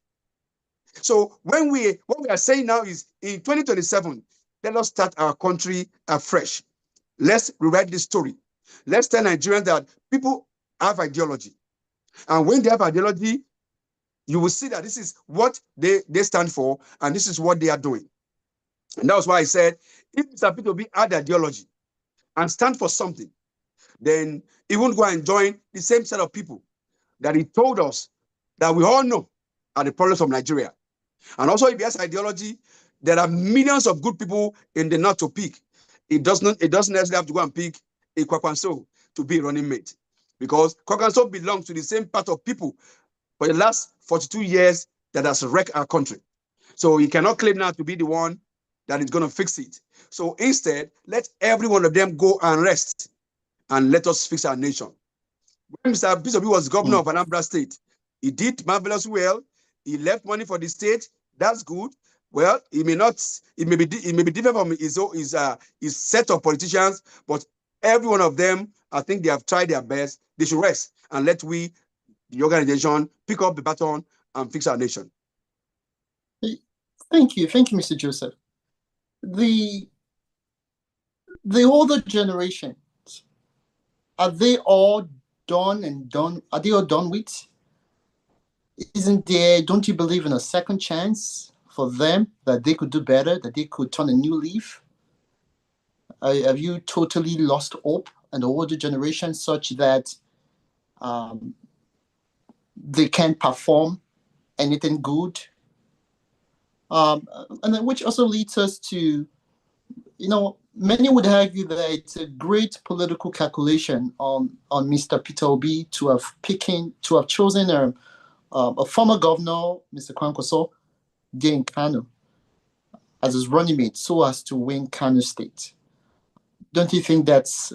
So what we are saying now is, in 2027, let us start our country afresh. Let's rewrite this story. Let's tell Nigerians that people have ideology. And when they have ideology, you will see that this is what they stand for, and this is what they are doing. And that was why I said, if Mr. Peter Obi had ideology and stand for something, then he won't go and join the same set of people that he told us that we all know are the problems of Nigeria. And also, if he has ideology, there are millions of good people in the north to pick. It doesn't necessarily have to go and pick a Kwakwanso to be running mate, because Kwakwanso belongs to the same part of people for the last 42 years that has wrecked our country. So he cannot claim now to be the one that is going to fix it. So instead, let every one of them go and rest, and let us fix our nation. When Mr. Peter Obi was governor of Anambra State, he did marvelously well. He left money for the state. That's good. Well, it may be different from his set of politicians, but every one of them, I think they have tried their best. They should rest and let we, the organization, pick up the baton and fix our nation. Thank you, Mr. Joseph. The older generation, are they all done? Are they all done with? Don't you believe in a second chance for them, that they could do better, that they could turn a new leaf? Have you totally lost hope in the older generation, such that they can't perform anything good? And then which also leads us to, many would argue that it's a great political calculation on Mr. Peter Obi to have chosen a former governor, Mr. Kwankwaso, there in Kano, as his running mate, so as to win Kano State. Don't you think that's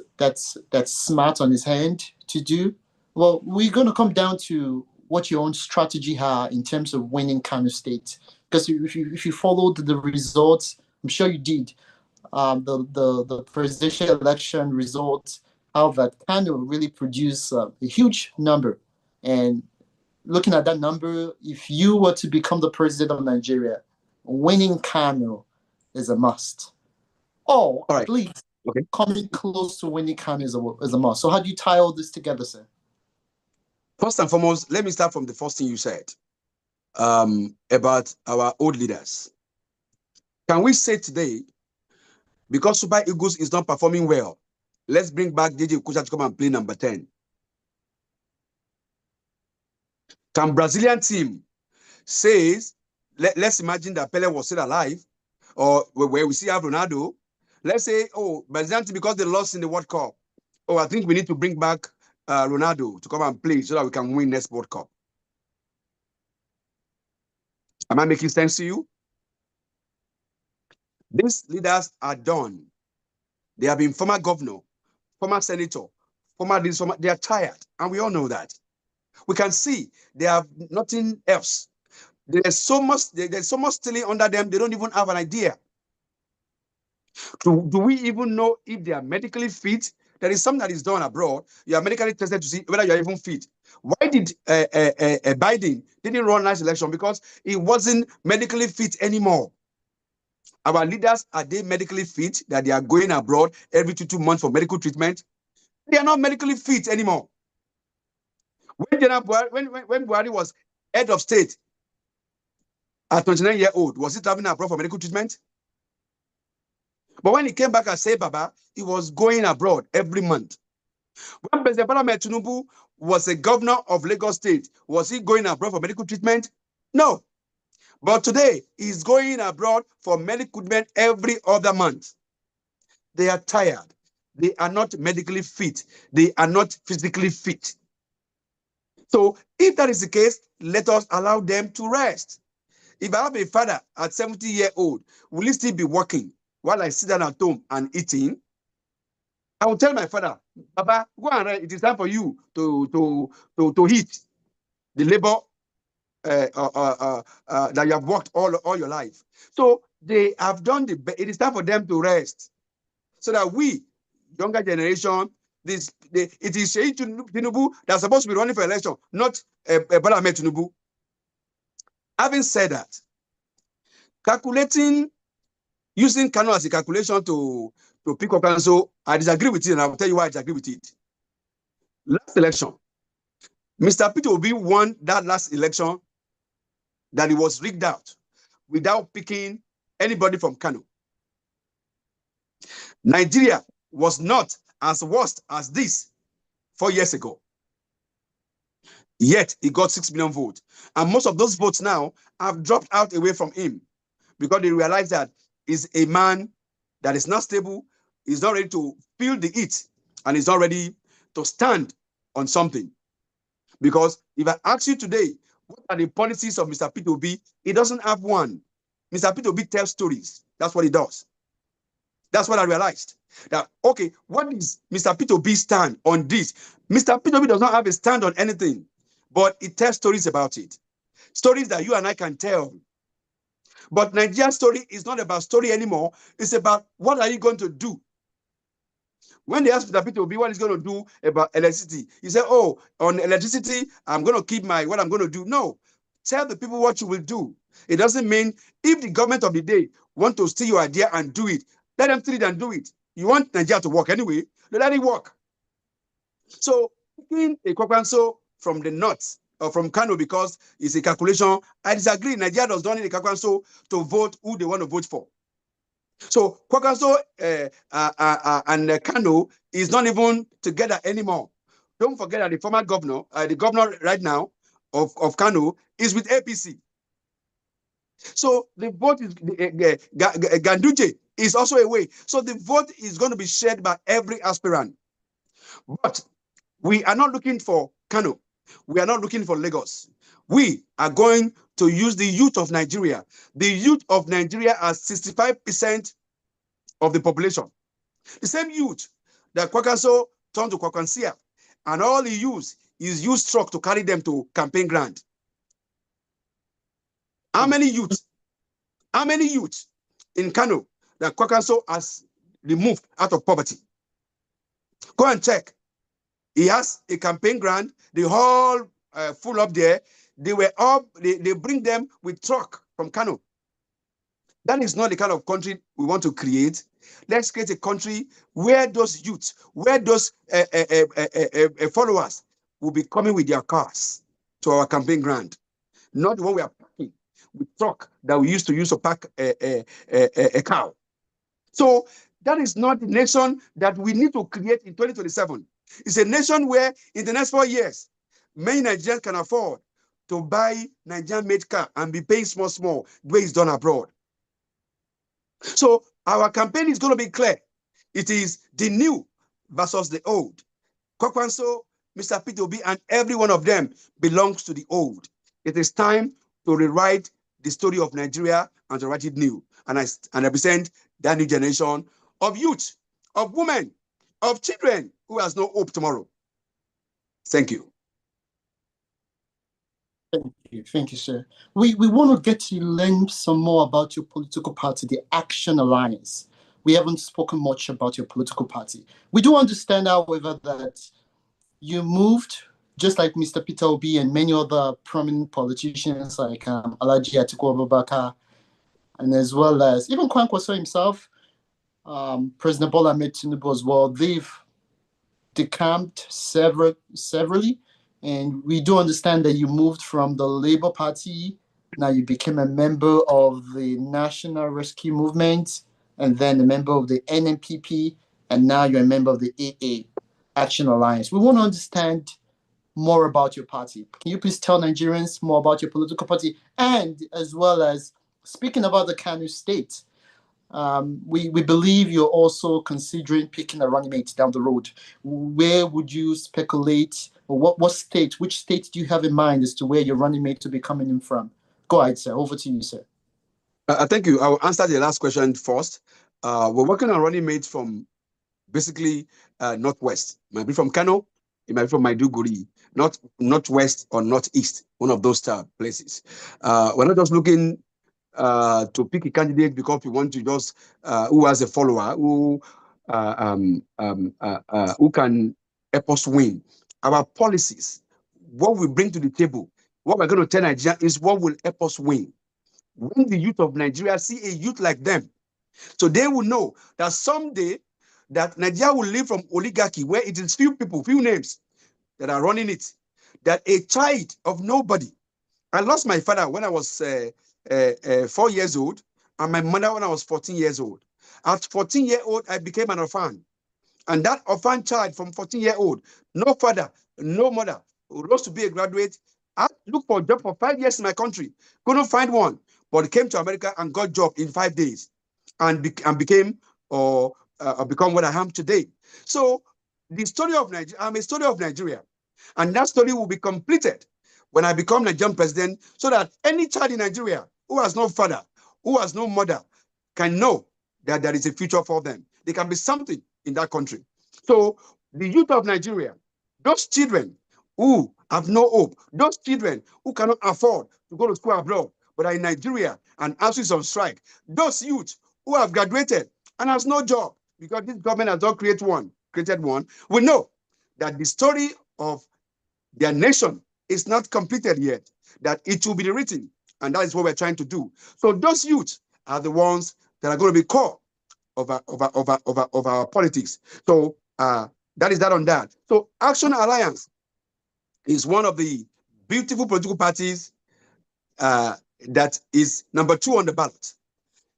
smart on his hand to do? Well, we're going to come down to what your own strategy are in terms of winning Kano State, because if you followed the results, I'm sure you did. The presidential election results, how that Kano really produced a huge number. And looking at that number, if you were to become the president of Nigeria, winning Kano is a must. Or All right. at least Okay. coming close to winning Kano is a must. So how do you tie all this together, sir? First and foremost, let me start from the first thing you said about our old leaders. Can we say today, because Super Eagles is not performing well, let's bring back JJ Okocha to come and play number 10? Can Brazilian team says, let's imagine that Pele was still alive, or where we see have Ronaldo, let's say, oh, Brazilian team, because they lost in the World Cup, oh, I think we need to bring back Ronaldo to come and play so that we can win next World Cup. Am I making sense to you? These leaders are done. They have been former governor, former senator, they are tired, and we all know that. We can see they have nothing else. There's so much stealing under them, they don't even have an idea. Do we even know if they are medically fit? There is something that is done abroad. You are medically tested to see whether you are even fit. Why did Biden didn't run last election? Because he wasn't medically fit anymore. Our leaders, are they medically fit that they are going abroad every 2 months for medical treatment? They are not medically fit anymore. When Buhari was head of state at 29-year-old, was he traveling abroad for medical treatment? But when he came back as Say Baba, he was going abroad every month. When President Bola Ahmed Tinubu was a governor of Lagos State, was he going abroad for medical treatment? No. But today, he's going abroad for medical treatment every other month. They are tired. They are not medically fit. They are not physically fit. So if that is the case, let us allow them to rest. If I have a father at 70-year-old, will he still be working while I sit down at home and eating? I will tell my father, Papa, go and rest. It is time for you to hit the labor that you have worked all your life. So they have done it is time for them to rest, so that we, younger generation, it is Seyi Tinubu that's supposed to be running for election, not Bola Ahmed Tinubu. Having said that, using Kano as a calculation to pick Kwankwaso, I disagree with it, and I will tell you why I disagree with it. Last election, Mr. Peter Obi won that last election that it was rigged out without picking anybody from Kano. Nigeria was not as worst as this 4 years ago. Yet he got 6 million votes. And most of those votes now have dropped out away from him because they realize that he's a man that is not stable, he's not ready to feel the heat, and he's not ready to stand on something. Because if I ask you today, what are the policies of Mr. Peter Obi? He doesn't have one. Mr. Peter Obi tells stories. That's what he does. That's what I realized. That, okay, what is Mr. Peter Obi's stand on this? Mr. Peter Obi does not have a stand on anything, but he tells stories about it. Stories that you and I can tell. But Nigeria's story is not about story anymore. It's about what are you going to do? When they ask Mr. Peter Obi what he's going to do about electricity, he said, oh, on electricity, I'm going to keep what I'm going to do. No, tell the people what you will do. It doesn't mean if the government of the day want to steal your idea and do it, let them steal it and do it. You want Nigeria to work anyway, let it work. So, picking a Kwankwaso from the north or from Kano because it's a calculation, I disagree. Nigeria does not need a Kwankwaso to vote who they want to vote for. So Kwankwaso and Kano is not even together anymore. Don't forget that the former governor, the governor right now of Kano is with APC. So the vote is Ganduje is also away. So the vote is going to be shared by every aspirant. But we are not looking for Kano. We are not looking for Lagos. We are going to use the youth of Nigeria. The youth of Nigeria are 65% of the population. The same youth that Kwankwaso turned to Kwankwansia, and all he used is use truck to carry them to campaign ground. How many youths in Kano that Kwankwaso has removed out of poverty? Go and check. He has a campaign ground, the whole full up there. They were up, they bring them with truck from Kano. That is not the kind of country we want to create. Let's create a country where those youths, where those followers will be coming with their cars to our campaign ground, not the one we are packing with truck that we used to use to pack a cow. So that is not the nation that we need to create in 2027. It's a nation where in the next 4 years, many Nigerians can afford to buy Nigerian-made car and be paying small, the way it's done abroad. So our campaign is going to be clear. It is the new versus the old. Kwankwaso, Mr. Peter Obi, and every one of them belongs to the old. It is time to rewrite the story of Nigeria and to write it new. And I represent that new generation of youth, of women, of children who has no hope tomorrow. Thank you. Thank you, sir. We want to get to learn some more about your political party, the Action Alliance. We haven't spoken much about your political party. We do understand, however, that you moved, just like Mr. Peter Obi and many other prominent politicians like Alhaji Atiku Abubakar, and as well as even Kwankwaso himself, President Bola Ahmed Tinubu as well. They've decamped severally. And we do understand that you moved from the Labour Party. Now you became a member of the National Rescue Movement, and then a member of the NNPP, and now you're a member of the AA, Action Alliance. We want to understand more about your party. Can you please tell Nigerians more about your political party? And as well as speaking about the Kano state, we believe you're also considering picking a running mate down the road. Where would you speculate, or which state do you have in mind as to where your running mate will be coming in from? Go ahead, sir. Over to you, sir. Thank you. I will answer the last question first. We're working on running mates from basically northwest. It might be from Kano, it might be from Maiduguri, not northwest or northeast, one of those places. We're not just looking to pick a candidate because we want to just who has a follower who can help us win. Our policies, what we bring to the table, what we're going to tell Nigeria is what will help us win. When the youth of Nigeria see a youth like them, so they will know that someday that Nigeria will live from oligarchy, where it is few people, few names that are running it. That a child of nobody. I lost my father when I was 4 years old, and my mother when I was 14 years old. At 14-year-old, I became an orphan. And that orphan child from 14-year-old, no father, no mother, who rose to be a graduate, I looked for a job for 5 years in my country, couldn't find one, but came to America and got a job in 5 days, and became or become what I am today. So the story of Nigeria, I'm a story of Nigeria, and that story will be completed when I become Nigerian president, so that any child in Nigeria who has no father, who has no mother, can know that there is a future for them. They can be something in that country. So the youth of Nigeria, those children who have no hope, those children who cannot afford to go to school abroad, but are in Nigeria and ASUU is on strike, those youth who have graduated and has no job because this government has not created one, we know that the story of their nation is not completed yet, that it will be written, and that is what we're trying to do. So those youth are the ones that are going to be core of our politics. So that is that on that. So Action Alliance is one of the beautiful political parties that is number 2 on the ballot.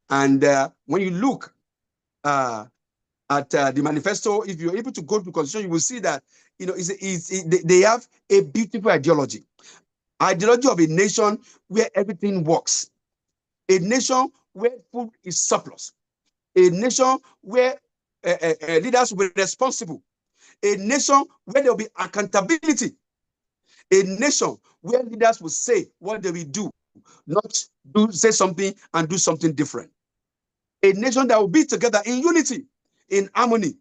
And when you look at the manifesto, if you're able to go to the constitution, you will see that they have a beautiful ideology of a nation where everything works. a nation where food is surplus, a nation where leaders will be responsible, a nation where there will be accountability, a nation where leaders will say what they will do, not say something and do something different. A nation that will be together in unity, in harmony.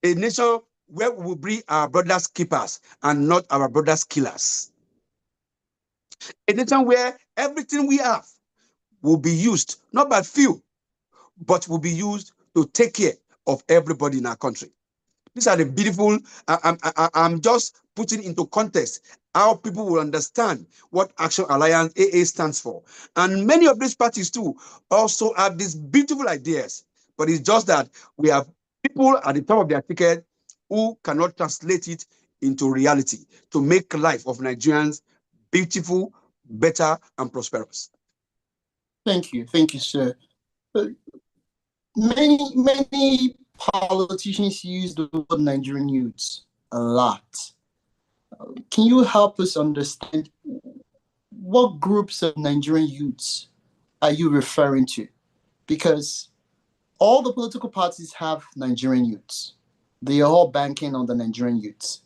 A nation where we will be our brothers' keepers and not our brothers' killers. A nation where everything we have will be used, not by few, but will be used to take care of everybody in our country. These are the beautiful, I'm just putting into context how people will understand what Action Alliance AA stands for. And many of these parties too also have these beautiful ideas, but it's just that we have people at the top of their ticket who cannot translate it into reality to make life of Nigerians beautiful, better, and prosperous. Thank you, sir. Many politicians use the word Nigerian youths a lot. Can you help us understand what groups of Nigerian youths are you referring to? Because all the political parties have Nigerian youths. They are all banking on the Nigerian youths.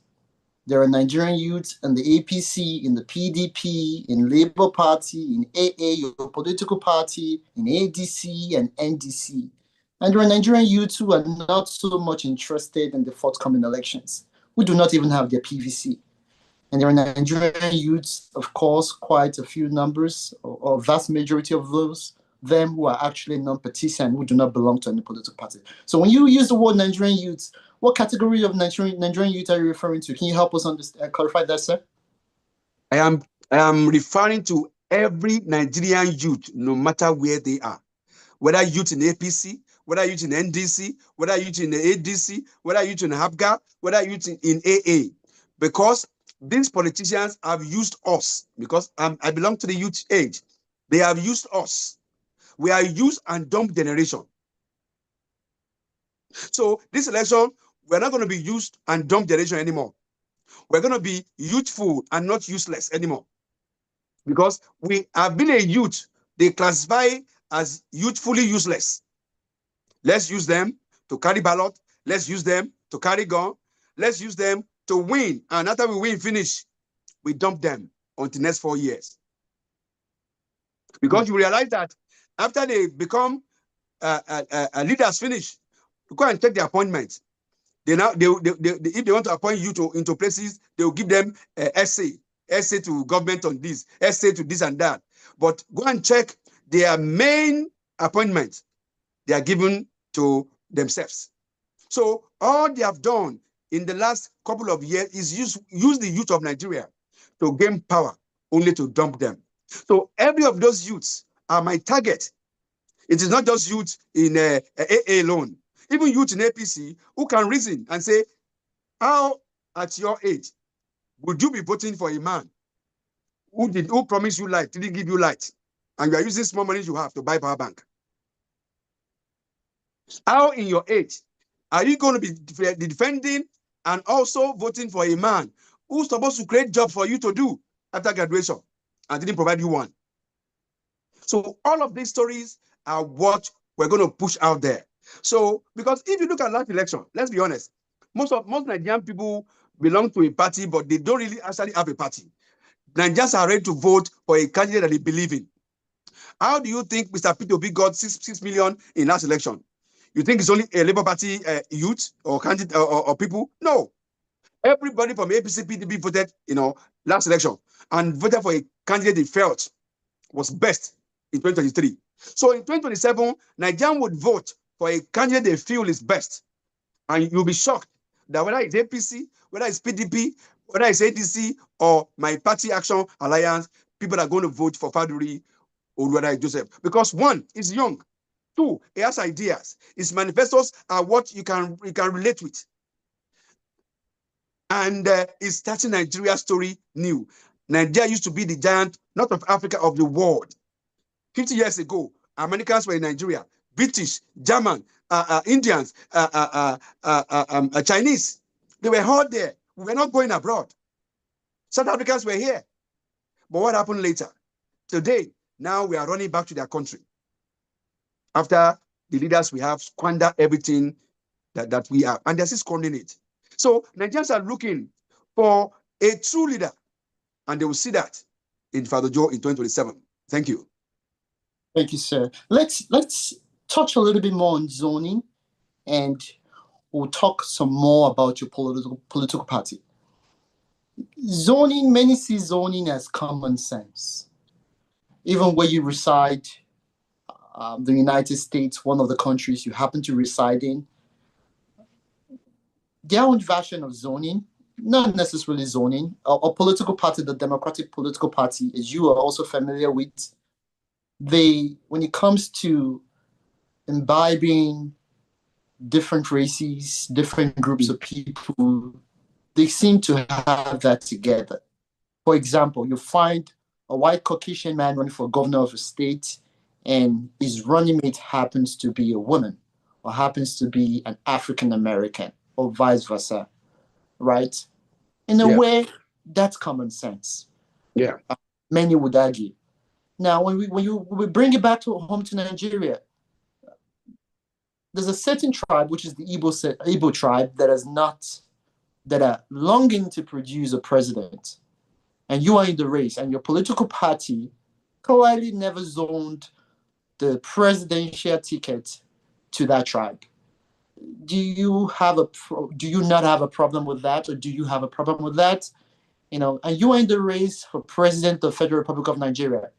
There are Nigerian youths in the APC, in the PDP, in Labour Party, in AA, your political party, in ADC and NDC. And there are Nigerian youths who are not so much interested in the forthcoming elections, who do not even have their PVC. And there are Nigerian youths, of course, quite a few numbers, or vast majority of them who are actually non-partisan, who do not belong to any political party. So when you use the word Nigerian youths, what category of Nigerian youth are you referring to? Can you help us clarify that, sir? I am referring to every Nigerian youth, no matter where they are. Whether youth in APC, whether youth in NDC, whether youth in the ADC, whether youth in HAPGA, whether youth in AA. Because these politicians have used us, because I belong to the youth age. They have used us. We are used and dumb generation. So this election, we're not going to be used and dumb generation anymore. We're going to be youthful and not useless anymore. Because we have been a youth, they classify as youthfully useless. Let's use them to carry ballot. Let's use them to carry gun. Let's use them to win. And after we win, finish, we dump them until the next 4 years. Because you realize that after they become leaders finish, you go and take the appointments. If they want to appoint you into places, they will give them essay to government on this, essay to this and that. But go and check their main appointments. They are given to themselves. So all they have done in the last couple of years is use the youth of Nigeria to gain power, only to dump them. So every of those youths are my target. It is not just youth in AA alone. Even youth in APC who can reason and say, how at your age would you be voting for a man who promised you light, didn't give you light, and you are using small money you have to buy power bank? How in your age are you going to be defending and also voting for a man who's supposed to create jobs for you to do after graduation and didn't provide you one? So all of these stories are what we're going to push out there. So, because if you look at last election, let's be honest, most Nigerian people belong to a party, but they don't really actually have a party. Nigerians are ready to vote for a candidate that they believe in. How do you think Mr. Peter Obi got 6 million in last election? You think it's only a Labour Party youth or candidate or people? No. Everybody from APC, PDP voted, last election and voted for a candidate they felt was best in 2023. So in 2027, Nigerians would vote for a candidate they feel is best. And you'll be shocked that whether it's APC, whether it's PDP, whether it's ADC or my party Action Alliance, people are going to vote for Faduri Oluwadayi Joseph. Because one, he's young. Two, he has ideas. His manifestos are what you can relate with. And he's starting Nigeria's story new. Nigeria used to be the giant, not of Africa, of the world. 50 years ago, Americans were in Nigeria. British, German, Indians, Chinese. They were all there. We were not going abroad. South Africans were here. But what happened later? Today, now we are running back to their country after the leaders we have squander everything that we have, and they're still squandering it. So Nigerians are looking for a true leader, and they will see that in Father Joe in 2027. Thank you. Thank you, sir. Let's touch a little bit more on zoning, and we'll talk some more about your political party. Zoning, many see zoning as common sense. Even where you reside, the United States, one of the countries you happen to reside in, their own version of zoning, not necessarily zoning, a political party, the Democratic Political Party, as you are also familiar with, when it comes to imbibing different races, different groups of people, they seem to have that together. For example, you find a white Caucasian man running for governor of a state, and his running mate happens to be a woman or happens to be an African American or vice versa, right? In a way, that's common sense. Yeah. Many would argue. Now, when we bring it back home to Nigeria, there's a certain tribe, which is the Igbo tribe, that are longing to produce a president. And you are in the race, and your political party clearly never zoned the presidential ticket to that tribe. Do you not have a problem with that, or do you have a problem with that? And you are in the race for president of the Federal Republic of Nigeria,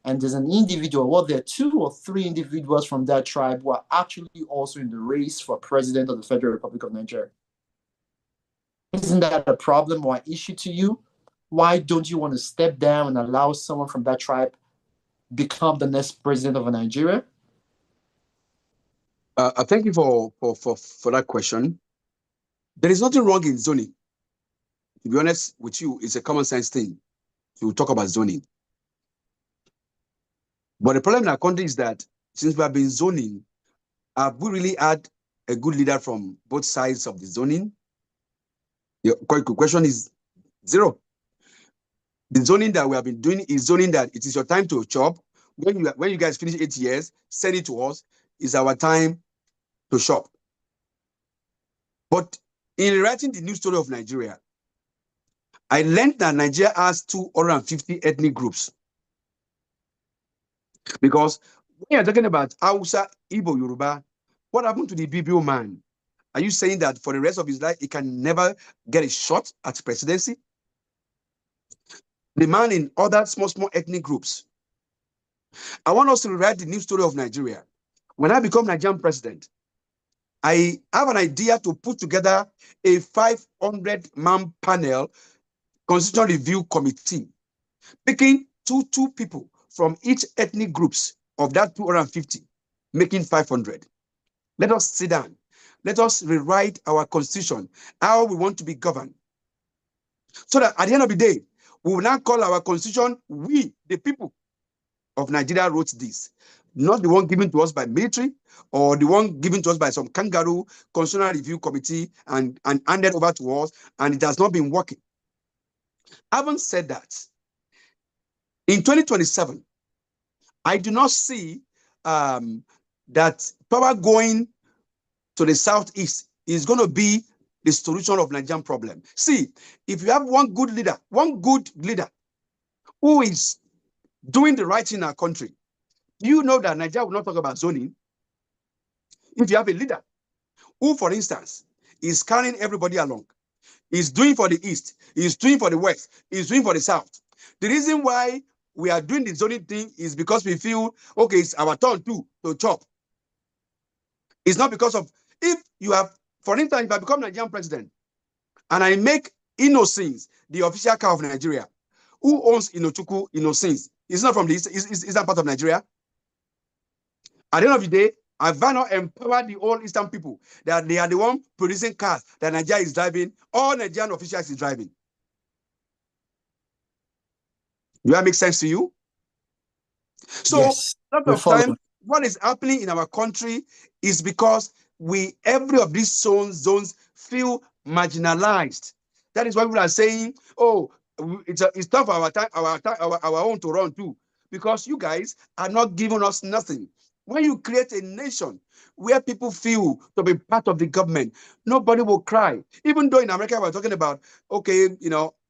and there's an individual, there are 2 or 3 individuals from that tribe who are actually also in the race for president of the Federal Republic of Nigeria. Isn't that a problem or an issue to you? Why don't you want to step down and allow someone from that tribe become the next president of Nigeria? Thank you for that question. There is nothing wrong in zoning. To be honest with you, it's a common sense thing to talk about zoning. But the problem in our country is that since we have been zoning, have we really had a good leader from both sides of the zoning? The question is 0. The zoning that we have been doing is zoning that it is your time to shop. When you guys finish 8 years, send it to us. It's our time to shop. But in writing the new story of Nigeria, I learned that Nigeria has 250 ethnic groups. Because when you're talking about Hausa, Igbo, Yoruba, what happened to the BBO man? Are you saying that for the rest of his life, he can never get a shot at presidency? The man in other small ethnic groups. I want us to rewrite the new story of Nigeria. When I become Nigerian president, I have an idea to put together a 500-man panel constitutional review committee, picking two people from each ethnic groups of that 250, making 500. Let us sit down. Let us rewrite our constitution, how we want to be governed. So that at the end of the day, we will now call our constitution, we, the people of Nigeria, wrote this. Not the one given to us by military or the one given to us by some kangaroo constitutional review committee and handed over to us, and it has not been working. Having said that, in 2027, I do not see that power going to the southeast is going to be the solution of Nigerian problem. See, if you have one good leader who is doing the right thing in our country, you know that Nigeria will not talk about zoning. If you have a leader who, for instance, is carrying everybody along, is doing for the east, is doing for the west, is doing for the south. The reason why we are doing the zoning thing is because we feel, okay, it's our turn too to chop. It's not because of, if you have, for instance, if I become Nigerian president and I make Innocence the official car of Nigeria, who owns Inochukwu Innocence? It's not from the east, is that part of Nigeria? At the end of the day, I will not empower the whole Eastern people that they are the one producing cars that Nigeria is driving, all Nigerian officials is driving. Do that make sense to you? So, yes, a lot of time, what is happening in our country is because every of these zones feel marginalized. That is why people are saying, oh, it's time for our own to run too. because you guys are not giving us nothing. When you create a nation where people feel to be part of the government, nobody will cry. Even though in America we're talking about, okay,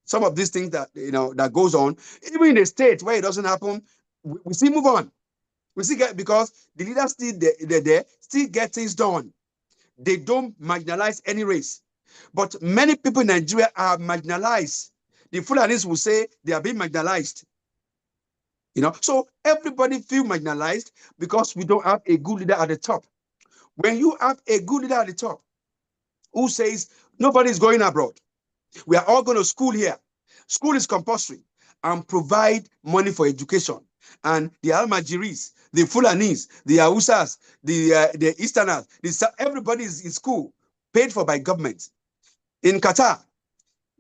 some of these things that that goes on, even in a state where it doesn't happen, we still move on. We still get, because the leaders still there, still get things done. They don't marginalize any race. But many people in Nigeria are marginalized. The Fulanis will say they are being marginalized. So everybody feel marginalized because we don't have a good leader at the top. When you have a good leader at the top who says nobody is going abroad, we are all going to school here, school is compulsory, and provide money for education, and the Almajiris, the Fulanis, the Hausas, the Easterners, everybody is in school, paid for by government. In Qatar,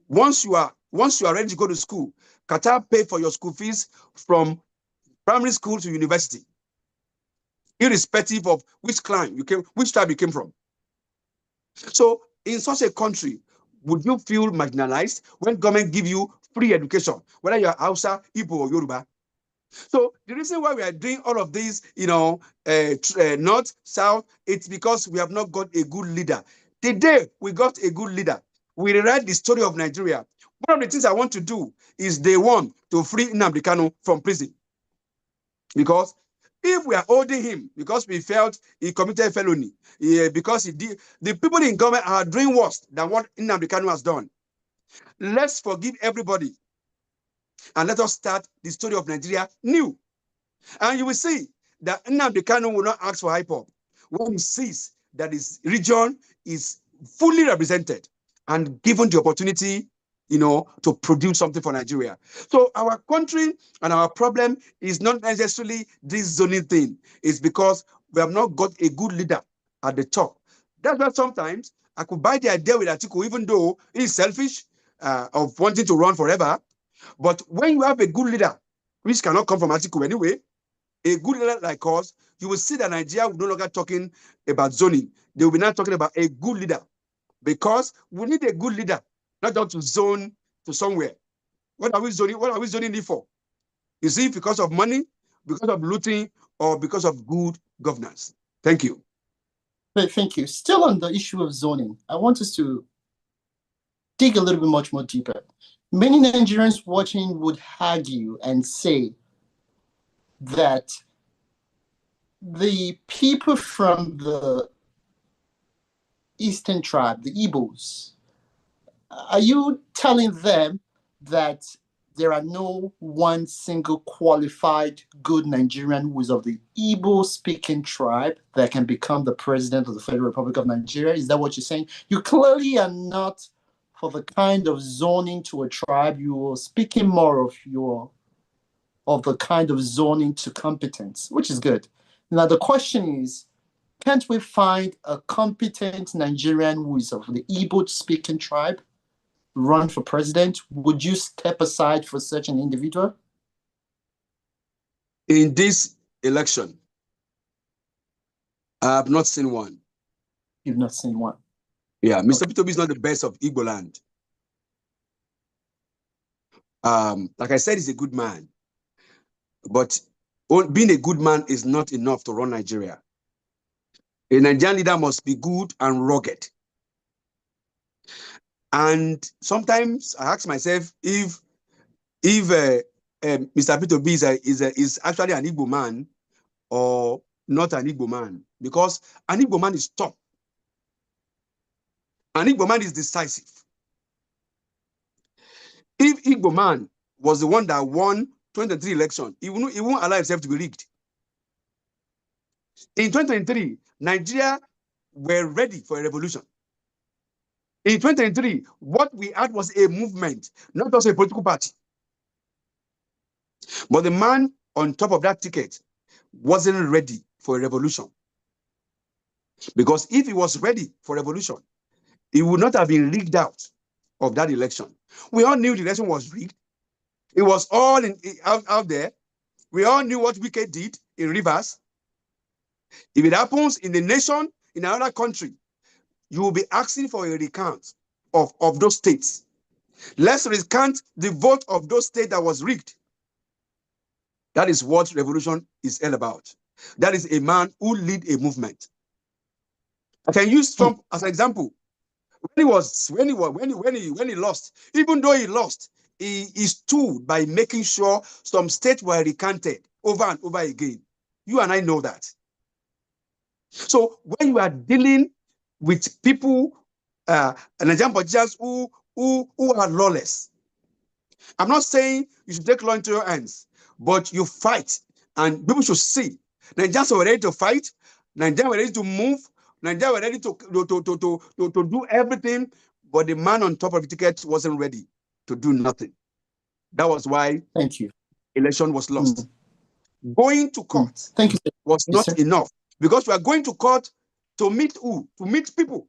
once you are ready to go to school, Qatar pay for your school fees from primary school to university, irrespective of which tribe you came from. So in such a country, would you feel marginalized when government give you free education, whether you're Hausa, Igbo, or Yoruba? So the reason why we are doing all of these, north, south, it's because we have not got a good leader. The day we got a good leader, we rewrite the story of Nigeria. One of the things I want to do is day one to free Nnamdi Kanu from prison. Because if we are holding him because we felt he committed felony, because he did, the people in government are doing worse than what Nnamdi Kanu has done. Let's forgive everybody and let us start the story of Nigeria new. And you will see that Nnamdi Kanu will not ask for IPOB when he sees that his region is fully represented and given the opportunity, to produce something for Nigeria. So our country and our problem is not necessarily this zoning thing. It's because we have not got a good leader at the top. That's why sometimes I could buy the idea with Atiku, even though he's selfish of wanting to run forever. But when you have a good leader, which cannot come from Atiku anyway, a good leader like us, you will see that Nigeria will no longer talking about zoning. They will be now talking about a good leader, because we need a good leader, not just to zone to somewhere. What are we zoning? What are we zoning it for? Is it because of money, because of looting, or because of good governance? Thank you. Thank you. Still on the issue of zoning, I want us to dig a little bit much more deeper. Many Nigerians watching would argue and say that the people from the Eastern tribe, the Igbos, are you telling them that there are no one single qualified good Nigerian who is of the Igbo-speaking tribe that can become the president of the Federal Republic of Nigeria? Is that what you're saying? You clearly are not for the kind of zoning to a tribe. You are speaking more of the kind of zoning to competence, which is good. Now the question is, can't we find a competent Nigerian who is of the Igbo-speaking tribe run for president? Would you step aside for such an individual? In this election, I have not seen one. You've not seen one? Yeah, Mr. Peter Obi is not the best of Igbo land. Like I said, he's a good man. But being a good man is not enough to run Nigeria. A Nigerian leader must be good and rugged. And sometimes I ask myself if Mr. Peter Obi is actually an Igbo man or not an Igbo man, because an Igbo man is tough. An Igbo man is decisive. If Igbo man was the one that won 2023 election, he won't allow himself to be rigged. In 2023, Nigeria were ready for a revolution. In 2023, what we had was a movement, not just a political party. But the man on top of that ticket wasn't ready for a revolution. Because if he was ready for revolution, he would not have been rigged out of that election. We all knew the election was rigged. It was all out there. We all knew what Wike did in Rivers. If it happens in the nation, in another country, you will be asking for a recount of those states. Let's recount the vote of those states that was rigged. That is what revolution is all about. That is a man who lead a movement. I can use Trump as an example. When he lost, even though he lost, he stood by making sure some states were recanted over and over again. You and I know that. So when you are dealing with people, Nigerian politicians who are lawless, I'm not saying you should take law into your hands, but you fight, and people should see Nigerians were ready to fight. Nigerians were ready to move. Nigerians were ready to do everything, but the man on top of the ticket wasn't ready to do nothing. That was why Thank you. Election was lost. Going to court Thank you, was not enough, because we are going to court to meet who? To meet people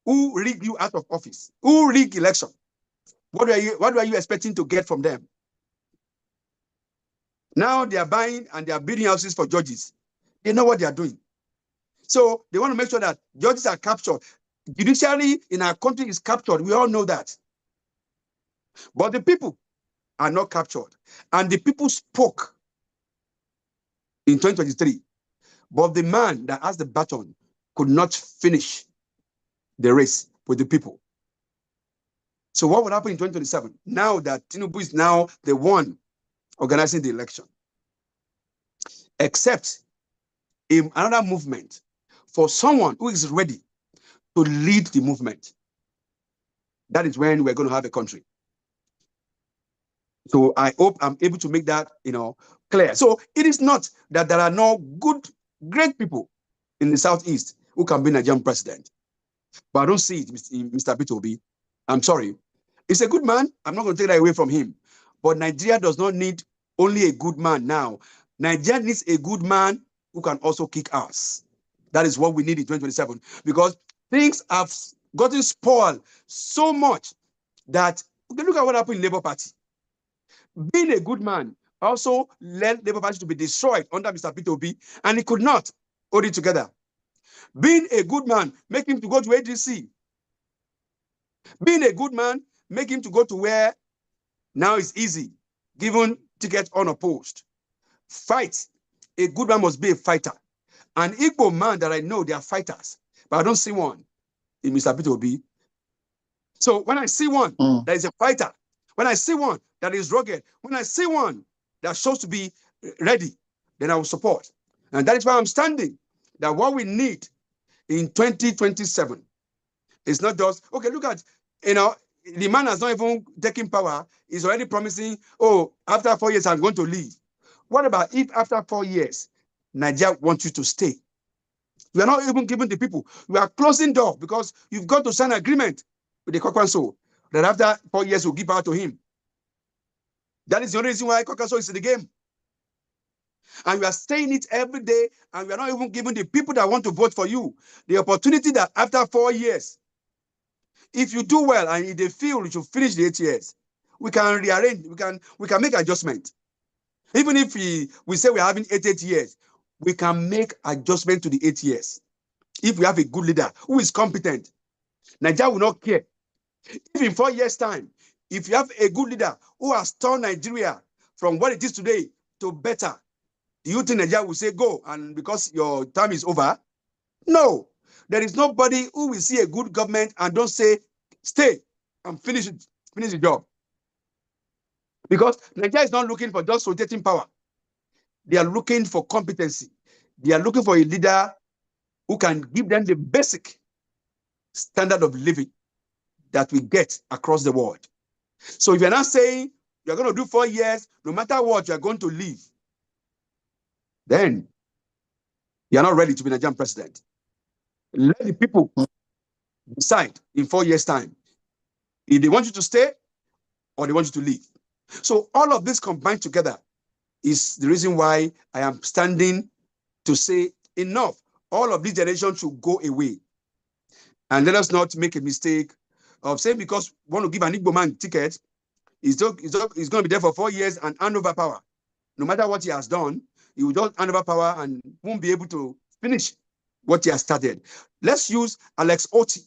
who rig you out of office, who rig election. What are you expecting to get from them? Now they are buying and they are building houses for judges. They know what they are doing. So they want to make sure that judges are captured. Judiciary in our country is captured. We all know that. But the people are not captured. And the people spoke in 2023. But the man that has the baton could not finish the race with the people. So what will happen in 2027? Now that Tinubu is now the one organizing the election, except in another movement for someone who is ready to lead the movement, that is when we're going to have a country. So I hope I'm able to make that, clear. So it is not that there are no good, great people in the Southeast who can be Nigerian president, but I don't see it, Mr. Peter Obi. I'm sorry. He's a good man. I'm not going to take that away from him. But Nigeria does not need only a good man now. Nigeria needs a good man who can also kick ass. That is what we need in 2027. Because things have gotten spoiled so much that, look at what happened in Labour Party. Being a good man also led Labour Party to be destroyed under Mr. Peter Obi, and he could not hold it together. Being a good man, make him to go to ADC. Being a good man, make him to go to where now is easy, given ticket unopposed. Fight. A good man must be a fighter. An Igbo man that I know, they are fighters, but I don't see one in Mr. Peter Obi. So when I see one that is a fighter, when I see one that is rugged, when I see one that shows to be ready, then I will support. And that is why I'm standing, that what we need in 2027 is not just, okay, look at, the man has not even taken power. He's already promising, after 4 years, I'm going to leave. What about if after 4 years, Nigeria wants you to stay? We are not even giving the people. We are closing door because you've got to sign an agreement with the Kwakwanso that after 4 years, we'll give power to him. That is the only reason why Kwakwanso is in the game. And we are saying it every day, and we are not even giving the people that want to vote for you the opportunity that after 4 years, if you do well and if they feel you should finish the 8 years, we can rearrange, we can make adjustment. Even if we say we're having 8 years, we can make adjustment to the 8 years. If we have a good leader who is competent, Nigeria will not care. If in 4 years' time, if you have a good leader who has turned Nigeria from what it is today to better, do you think Nigeria will say go and because your time is over? No. There is nobody who will see a good government and don't say, stay and finish the job. Because Nigeria is not looking for just rotating power. They are looking for competency. They are looking for a leader who can give them the basic standard of living that we get across the world. So if you're not saying you're going to do 4 years, no matter what, you're going to leave, then you're not ready to be Nigerian president. Let the people decide in 4 years' time if they want you to stay or they want you to leave. So all of this combined together is the reason why I am standing to say enough. All of this generation should go away. And let us not make a mistake of saying because we want to give an Igbo man ticket, he's going to be there for 4 years and hand over power. No matter what he has done, he will just hand over power and won't be able to finish what he has started. Let's use Alex Otti,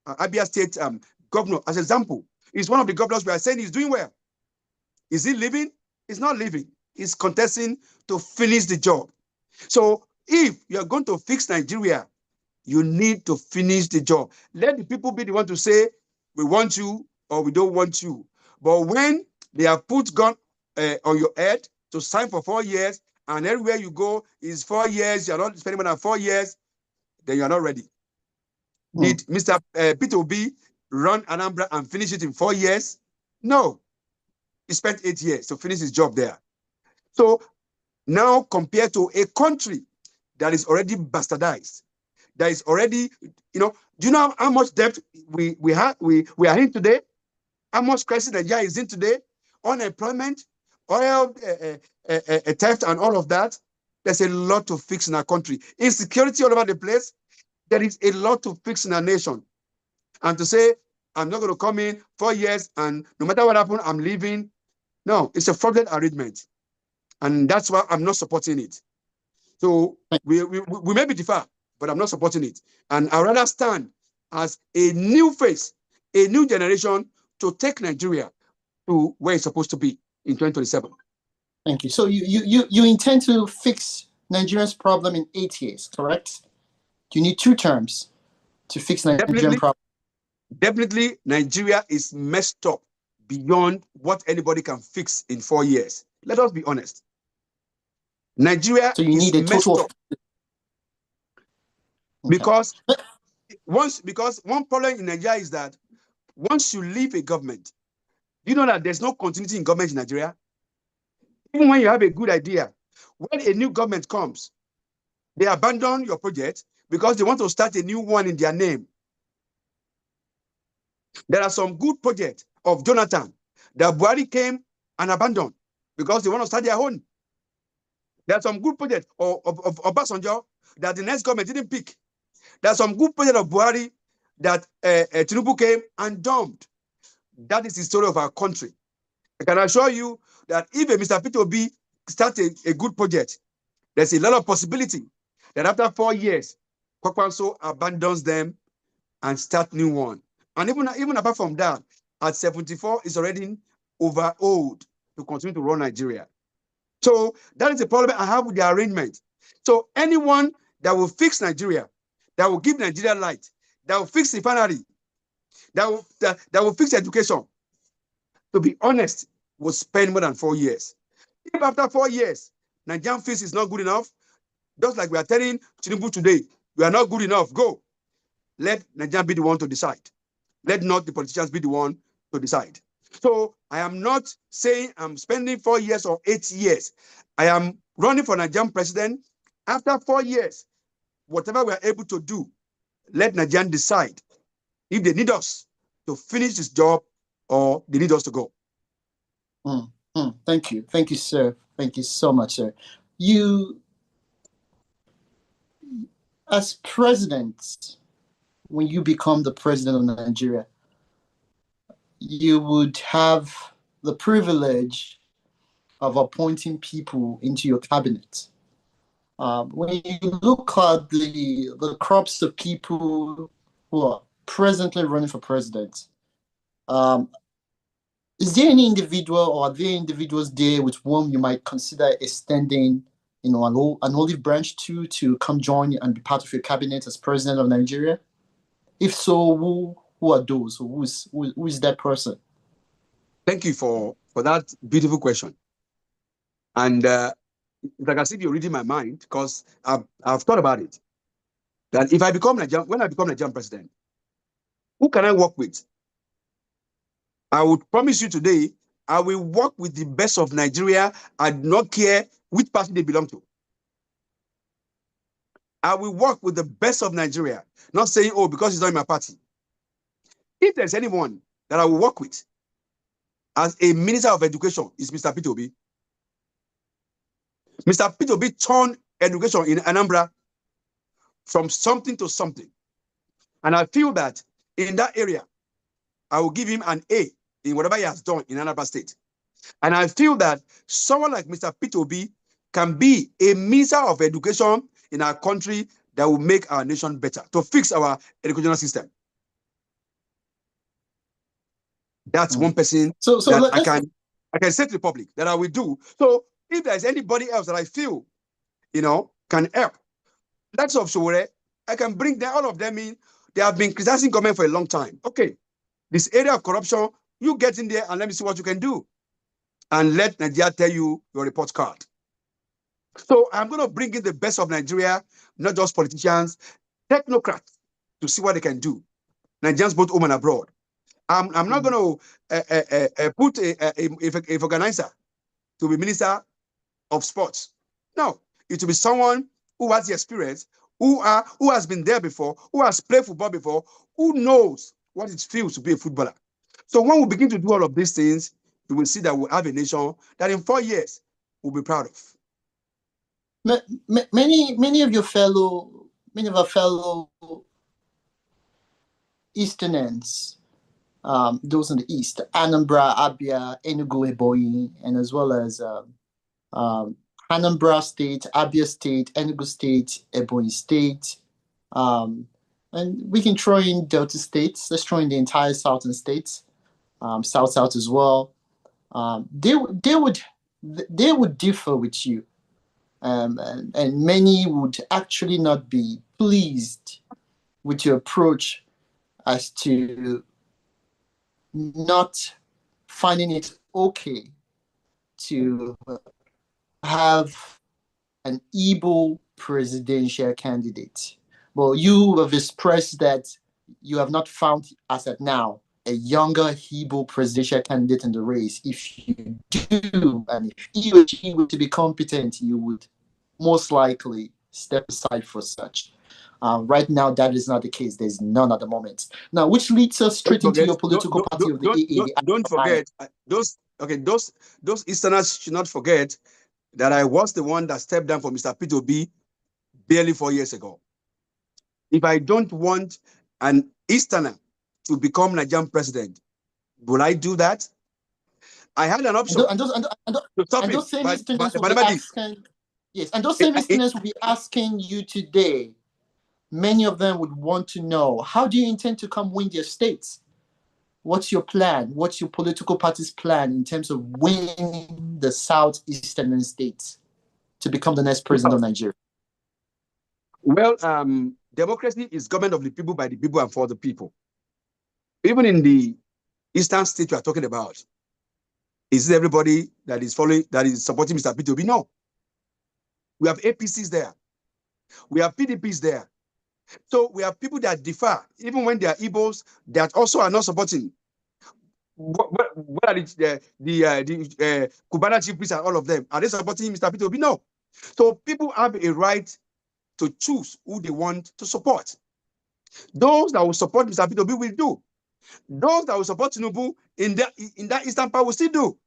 Abia State governor, as an example. He's one of the governors we are saying he's doing well. Is he leaving? He's not leaving. is contesting to finish the job. So if you are going to fix Nigeria, you need to finish the job. Let the people be the one to say, we want you or we don't want you. But when they have put gun on your head to sign for 4 years, and everywhere you go is 4 years, you're not spending more than 4 years, then you're not ready. Did Mr. Peter Obi run Anambra and finish it in 4 years? No. He spent 8 years to finish his job there. So now compared to a country that is already bastardized, that is already, do you know how much debt we are in today? How much crisis Nigeria is in today? Unemployment, oil theft, and all of that. There's a lot to fix in our country. Insecurity all over the place. There is a lot to fix in our nation. And to say, I'm not going to come in 4 years and no matter what happens, I'm leaving. No, it's a fraudulent arrangement. And that's why I'm not supporting it. So we may be differ, but I'm not supporting it. And I'd rather stand as a new face, a new generation to take Nigeria to where it's supposed to be in 2027. Thank you. So you intend to fix Nigeria's problem in 8 years, correct? You need 2 terms to fix Nigerian problem. Definitely, Nigeria is messed up beyond what anybody can fix in 4 years. Let us be honest. Nigeria is messed up. Because one problem in Nigeria is that once you leave a government, you know that there's no continuity in government in Nigeria. Even when you have a good idea, when a new government comes, they abandon your project because they want to start a new one in their name. There are some good projects of Jonathan that Buhari came and abandoned because they want to start their own. There are some good projects of Obasanjo that the next government didn't pick. There are some good projects of Buhari that Tinubu came and dumped. That is the story of our country. I can assure you that if a Mr. Peter Obi starts a good project, there's a lot of possibility that after 4 years, Kwakwanso abandons them and start new one. And even apart from that, at 74, is already over old to continue to run Nigeria. So that is the problem I have with the arrangement. So anyone that will fix Nigeria, that will give Nigeria light, that will fix the refinery, that will fix education, to be honest, will spend more than 4 years. If after 4 years, Nigerian fix is not good enough, just like we are telling Tinubu today, we are not good enough, go. Let Nigeria be the one to decide. Let not the politicians be the one to decide. So I am not saying I'm spending 4 years or 8 years. I am running for Nigerian president. After 4 years, whatever we are able to do, let Nigerians decide if they need us to finish this job or they need us to go. Thank you. Thank you, sir. Thank you so much, sir. You, as president, when you become the president of Nigeria, you would have the privilege of appointing people into your cabinet. When you look at the crops of people who are presently running for president, is there any individual or are there individuals there with whom you might consider extending, an olive branch to come join and be part of your cabinet as president of Nigeria? If so, who are those? Who is that person? Thank you for that beautiful question. And like I said, you're reading my mind because I've thought about it. That if I become when I become Nigerian president, who can I work with? I would promise you today, I will work with the best of Nigeria. I do not care which party they belong to. I will work with the best of Nigeria, not saying, oh, because he's not in my party. If there's anyone that I will work with as a Minister of Education, is Mr. Peter Obi. Mr. Peter Obi turned education in Anambra from something to something. And I feel that in that area, I will give him an A in whatever he has done in Anambra State. And I feel that someone like Mr. Peter Obi can be a Minister of Education in our country that will make our nation better, to fix our educational system. That's one person I can say to the public that I will do. So if there's anybody else that I feel, can help, that's of Sowore, I can bring them, all of them in. They have been criticizing government for a long time. Okay, this area of corruption, you get in there and let me see what you can do. And let Nigeria tell you your report card. So I'm going to bring in the best of Nigeria, not just politicians, technocrats, to see what they can do. Nigerians both home and abroad. I'm not going to put a organizer to be minister of sports. No, it will be someone who has the experience, who has been there before, who has played football before, who knows what it feels to be a footballer. So when we begin to do all of these things, you will see that we'll have a nation that in 4 years we'll be proud of. Many of our fellow Easterners, those in the East, Anambra, Abia, Enugu, Ebonyi, and as well as Anambra State, Abia State, Enugu State, Ebonyi State, and we can throw in Delta states. Let's throw in the entire southern states, South as well. They would differ with you, and many would actually not be pleased with your approach as to not finding it okay to have an Igbo presidential candidate. Well, you have expressed that you have not found, as at now, a younger Igbo presidential candidate in the race. If you do, and if he or she were to be competent, you would most likely step aside for such. Right now, that is not the case. There's none at the moment. Now, which leads us straight into your political party of the AA. Don't forget, those Easterners should not forget that I was the one that stepped down for Mr. Peter Obi barely 4 years ago. If I don't want an Easterner to become Nigerian president, will I do that? I had an option. And those same Easterners will be asking, yes, and those same Easterners will be asking you today. Many of them would want to know, how do you intend to come win their states? What's your plan? What's your political party's plan in terms of winning the southeastern states to become the next president of Nigeria? Well, democracy is government of the people, by the people, and for the people. Even in the eastern state you are talking about, is it everybody that is supporting Mr. Peter Obi? No. We have APCs there. We have PDPs there. So we have people that differ, even when they are Igbos, that also are not supporting. What are the Cubana chief priests and all of them? Are they supporting Mr. Peter Obi? No. So people have a right to choose who they want to support. Those that will support Mr. Peter Obi will do. Those that will support Tinubu in that eastern part will still do.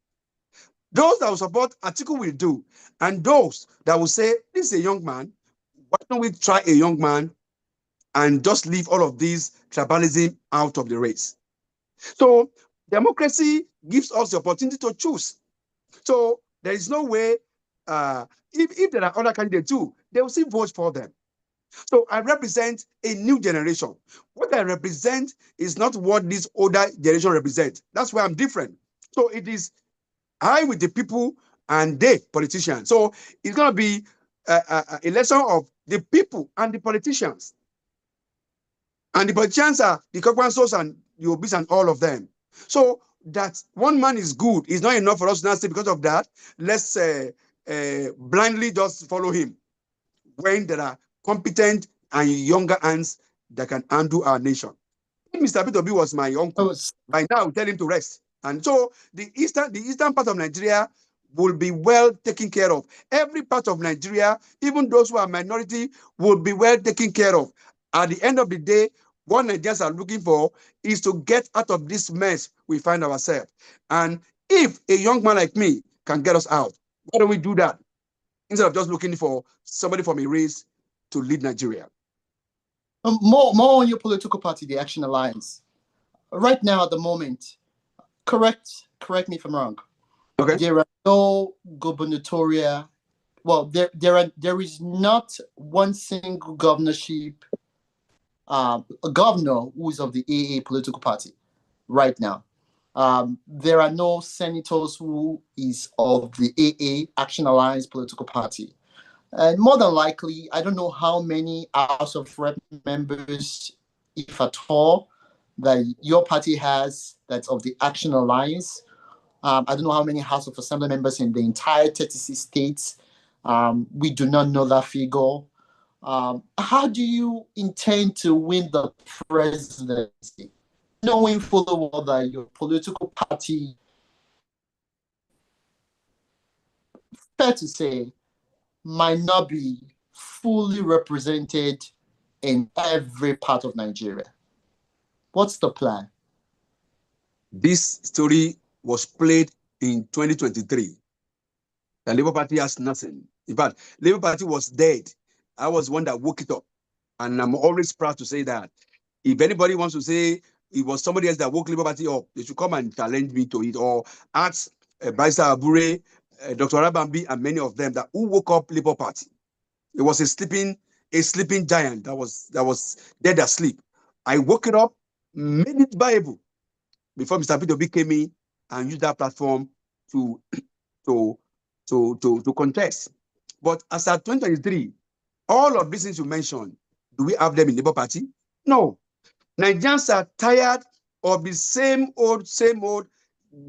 Those that will support Atiku will do. And those that will say, this is a young man, why don't we try a young man and just leave all of these tribalism out of the race? So democracy gives us the opportunity to choose. So there is no way, if there are other candidates too, they will still vote for them. So I represent a new generation. What I represent is not what this older generation represents. That's why I'm different. So it is I with the people and they politicians. So it's going to be a lesson of the people and the politicians. And the politicians are the Kokwansos and the Obis and all of them. So that one man is good is not enough for us to now say because of that, let's blindly just follow him when there are competent and younger hands that can undo our nation. If Mr. Peter Obi was my uncle, by now I would tell him to rest. And so the eastern part of Nigeria will be well taken care of. Every part of Nigeria, even those who are minority, will be well taken care of. At the end of the day, what Nigerians are looking for is to get out of this mess we find ourselves. And if a young man like me can get us out, why don't we do that? Instead of just looking for somebody from a race to lead Nigeria. More on your political party, the Action Alliance. Right now, at the moment, correct me if I'm wrong. Okay. There are no gubernatorial. Well, there is not one single governorship, a governor who is of the AA political party right now. There are no senators who is of the AA, Action Alliance political party. And more than likely, I don't know how many House of Rep members, if at all, that your party has that's of the Action Alliance. I don't know how many House of Assembly members in the entire 36 states. We do not know that figure. How do you intend to win the presidency, knowing full well that your political party, fair to say, might not be fully represented in every part of Nigeria? What's the plan? This story was played in 2023. The Labour Party has nothing. In fact, Labour Party was dead. I was one that woke it up. And I'm always proud to say that. If anybody wants to say it was somebody else that woke Labour Party up, they should come and challenge me to it, or ask Barrister Abure, Dr. Arabambi, and many of them that who woke up Labour Party. It was a sleeping giant that was dead asleep. I woke it up, made it viable before Mr. Peter Obi came in and used that platform to contest. But as at 2023, all of these things you mentioned, do we have them in Labour Party? No. Nigerians are tired of the same old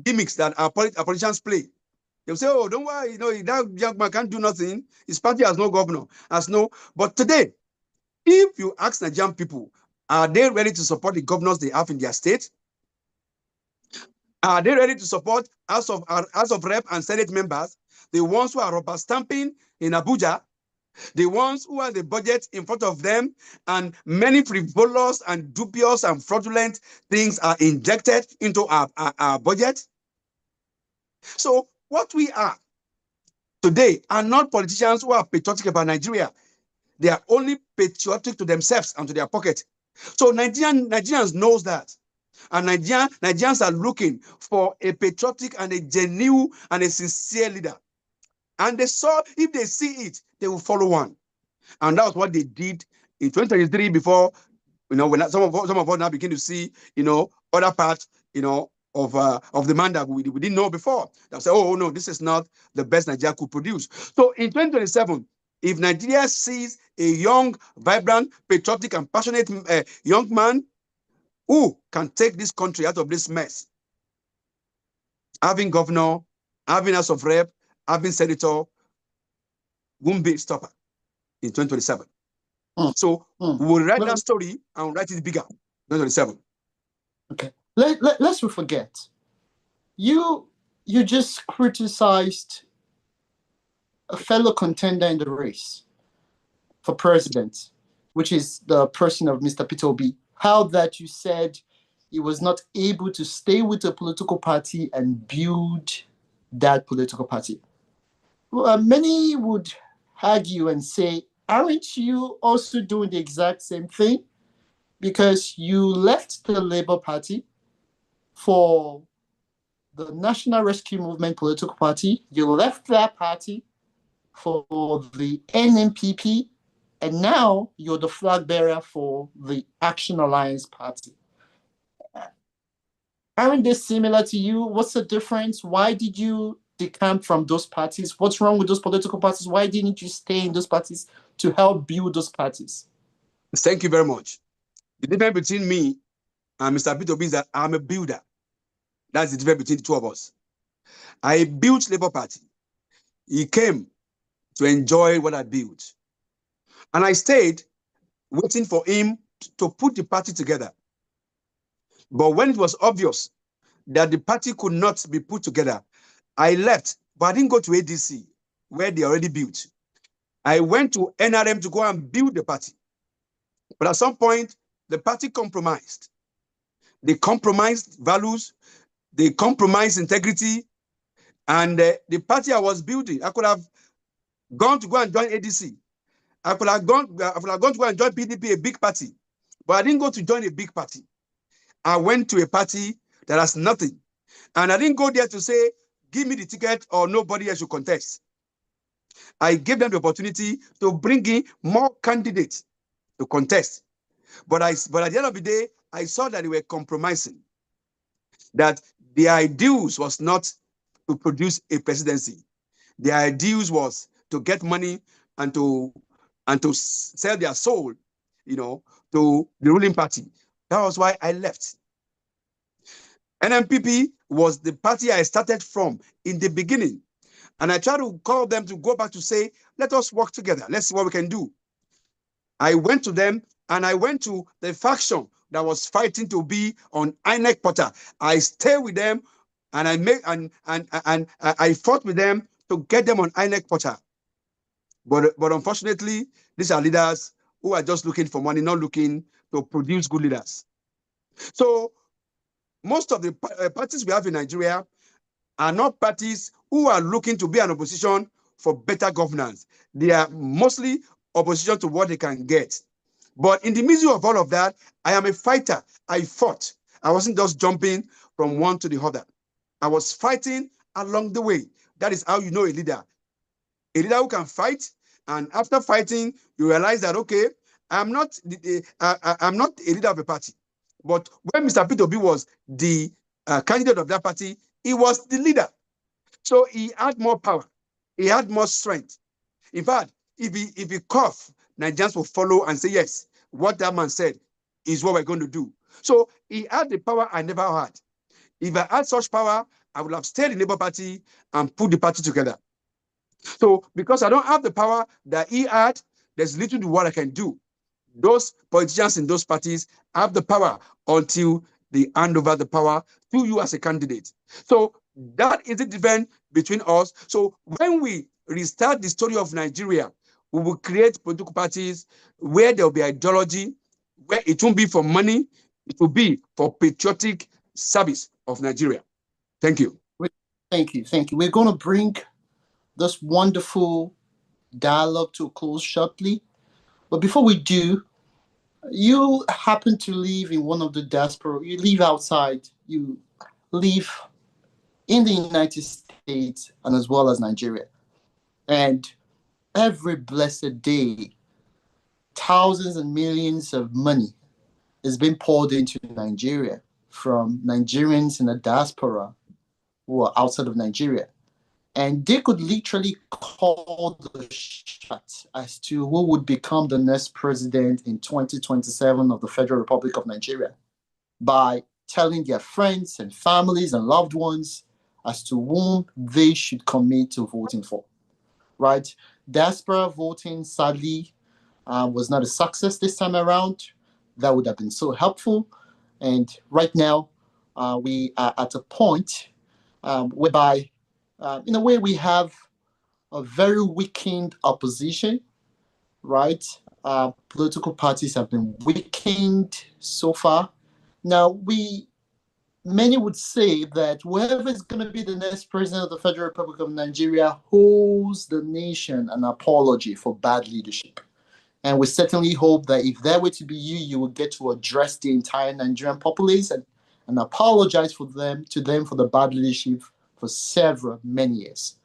gimmicks that our politicians play. They'll say, oh, don't worry, that young man can't do nothing. His party has no governor, has no. But today, if you ask Nigerian people, are they ready to support the governors they have in their state? Are they ready to support House of Rep and Senate members, the ones who are rubber stamping in Abuja, the ones who have the budget in front of them, and many frivolous and dubious and fraudulent things are injected into our budget? So what we are today are not politicians who are patriotic about Nigeria. They are only patriotic to themselves and to their pocket. So Nigerians knows that. And Nigerians are looking for a patriotic and a genuine and a sincere leader. And they saw, if they see it, they will follow one. And that was what they did in 2023 before, when some of us now begin to see, other parts, of the man that we didn't know before. They'll say, oh, no, this is not the best Nigeria could produce. So in 2027, if Nigeria sees a young, vibrant, patriotic, and passionate young man who can take this country out of this mess, having governor, having House of Rep, having senator, won't be a stopper in 2027. So we will write that story and write it bigger, 2027. Okay. Let's not forget. You just criticized a fellow contender in the race for president, which is the person of Mr. Peter Obi. How that you said he was not able to stay with a political party and build that political party. Well, many would argue and say, aren't you also doing the exact same thing? Because you left the Labour Party for the National Rescue Movement political party. You left that party for the NNPP, and now you're the flag bearer for the Action Alliance party. Aren't they similar to you? What's the difference? Why did you decamp from those parties? What's wrong with those political parties? Why didn't you stay in those parties to help build those parties? Thank you very much. The difference between me and Mr. Peter Obi is that I'm a builder. That's the difference between the two of us. I built Labour Party. He came to enjoy what I built. And I stayed waiting for him to put the party together. But when it was obvious that the party could not be put together, I left, but I didn't go to ADC, where they already built. I went to NRM to go and build the party. But at some point, the party compromised. They compromised values, they compromised integrity, and the party I was building, I could have gone to go and join ADC. I could have gone to go and join PDP, a big party. But I didn't go to join a big party. I went to a party that has nothing. And I didn't go there to say, give me the ticket or nobody else should contest. I gave them the opportunity to bring in more candidates to contest. But at the end of the day, I saw that they were compromising. That the ideals was not to produce a presidency. The ideals was to get money and to sell their soul, to the ruling party. That was why I left. NNPP was the party I started from in the beginning. And I tried to call them to go back to say, let us work together. Let's see what we can do. I went to them and I went to the faction that was fighting to be on INEC Portal. I stayed with them and I fought with them to get them on INEC Portal. But unfortunately, these are leaders who are just looking for money, not looking to produce good leaders. So most of the parties we have in Nigeria are not parties who are looking to be an opposition for better governance. They are mostly opposition to what they can get. But in the middle of all of that, I am a fighter. I fought. I wasn't just jumping from one to the other. I was fighting along the way. That is how you know a leader. A leader who can fight, and after fighting, you realize that, okay, I'm not a leader of a party. But when Mr. Peter Obi was the candidate of that party, he was the leader. So he had more power. He had more strength. In fact, if he cough, Nigerians will follow and say, yes, what that man said is what we're going to do. So he had the power I never had. If I had such power, I would have stayed in the Labour Party and put the party together. So because I don't have the power that he had, there's little to what I can do. Those politicians in those parties have the power until they hand over the power to you as a candidate. So that is the difference between us. So when we restart the story of Nigeria, we will create political parties where there will be ideology, where it won't be for money, it will be for patriotic service of Nigeria. Thank you. Thank you. Thank you. We're going to bring this wonderful dialogue to a close shortly. But before we do, you happen to live in one of the diaspora, you live outside, you live in the United States and as well as Nigeria. And every blessed day, thousands and millions of money is being poured into Nigeria from Nigerians in the diaspora who are outside of Nigeria. And they could literally call the shots as to who would become the next president in 2027 of the Federal Republic of Nigeria by telling their friends and families and loved ones as to whom they should commit to voting for, right? Diaspora voting, sadly, was not a success this time around. That would have been so helpful. And right now, we are at a point whereby in a way, we have a very weakened opposition, right? Political parties have been weakened so far. Now, many would say that whoever is going to be the next president of the Federal Republic of Nigeria owes the nation an apology for bad leadership. And we certainly hope that if that were to be you, you will get to address the entire Nigerian populace and apologize to them for the bad leadership for many years.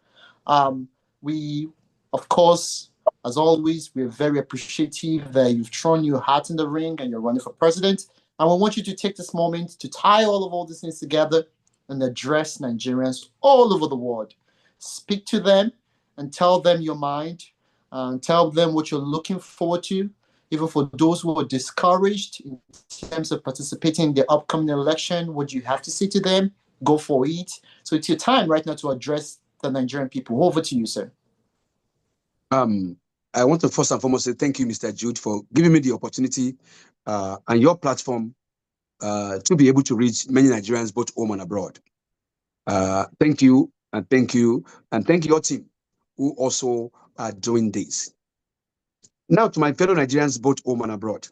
We, of course, as always, we're very appreciative that you've thrown your hat in the ring and you're running for president. And we want you to take this moment to tie all these things together and address Nigerians all over the world. Speak to them and tell them your mind, and tell them what you're looking forward to, even for those who are discouraged in terms of participating in the upcoming election. What you have to say to them, go for it. So it's your time right now to address the Nigerian people. Over to you, sir. I want to first and foremost say thank you, Mr. Jude, for giving me the opportunity and your platform to be able to reach many Nigerians, both home and abroad. Thank you, and thank you, and thank your team who also are doing this. Now to my fellow Nigerians, both home and abroad.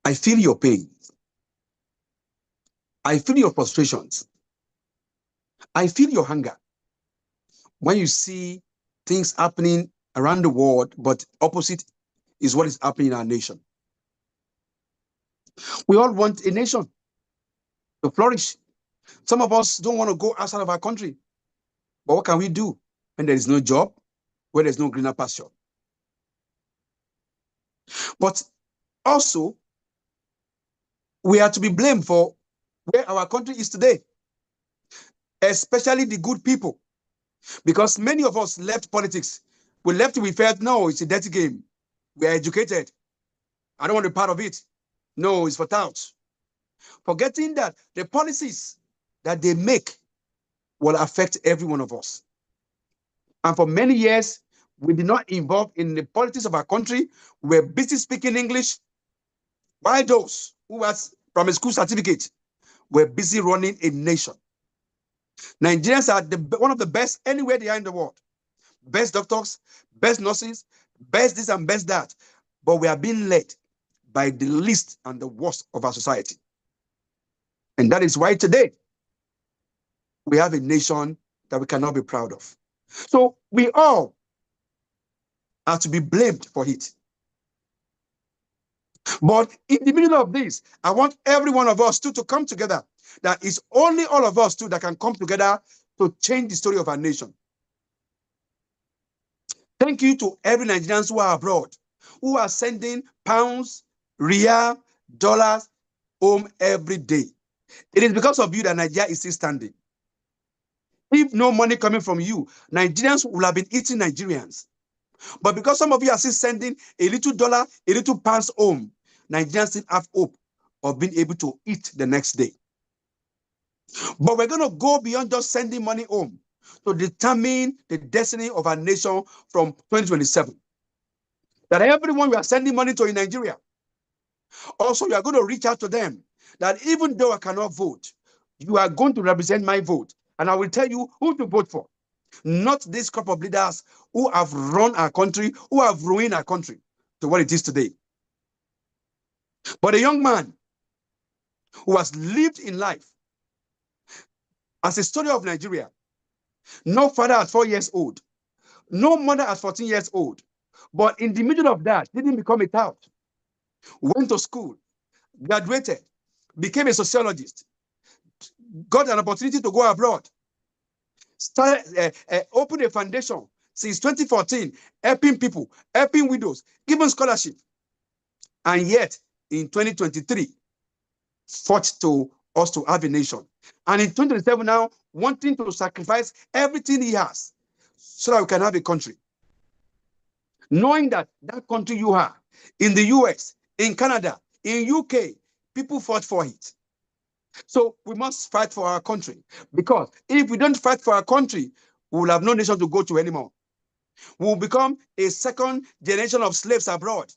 I feel your pain. I feel your frustrations. I feel your hunger. When you see things happening around the world, but opposite is what is happening in our nation. We all want a nation to flourish. Some of us don't want to go outside of our country. But what can we do when there is no job, when there's no greener pasture? But also, we are to be blamed for where our country is today, especially the good people, because many of us left politics. We left, we felt, no, it's a dirty game. We are educated. I don't want to be part of it. No, it's for touts. Forgetting that the policies that they make will affect every one of us. And for many years, we did not involve in the politics of our country. We were busy speaking English, while those who has primary school certificate were busy running a nation. Nigerians are one of the best anywhere they are in the world. Best doctors, best nurses, best this and best that. But we are being led by the least and the worst of our society. And that is why today we have a nation that we cannot be proud of. So we all are to be blamed for it. But in the middle of this, I want every one of us to come together. That it's only all of us that can come together to change the story of our nation. Thank you to every Nigerians who are abroad, who are sending pounds, riyal, dollars home every day. It is because of you that Nigeria is still standing. If no money coming from you, Nigerians will have been eating Nigerians. But because some of you are still sending a little dollar, a little pounds home, Nigerians still have hope of being able to eat the next day. But we're going to go beyond just sending money home to determine the destiny of our nation from 2027. That everyone we are sending money to in Nigeria, also you are going to reach out to them that even though I cannot vote, you are going to represent my vote. And I will tell you who to vote for. Not this crop of leaders who have run our country, who have ruined our country to what it is today. But a young man who has lived in life as a story of Nigeria, no father at 4 years old, no mother at 14 years old, but in the middle of that, didn't become a tout, went to school, graduated, became a sociologist, got an opportunity to go abroad, started, opened a foundation since 2014, helping people, helping widows, giving scholarship. And yet, in 2023, fought to us to have a nation. And in 2027 now, wanting to sacrifice everything he has so that we can have a country. Knowing that that country you are, in the US, in Canada, in UK, people fought for it. So we must fight for our country, because if we don't fight for our country, we will have no nation to go to anymore. We will become a second generation of slaves abroad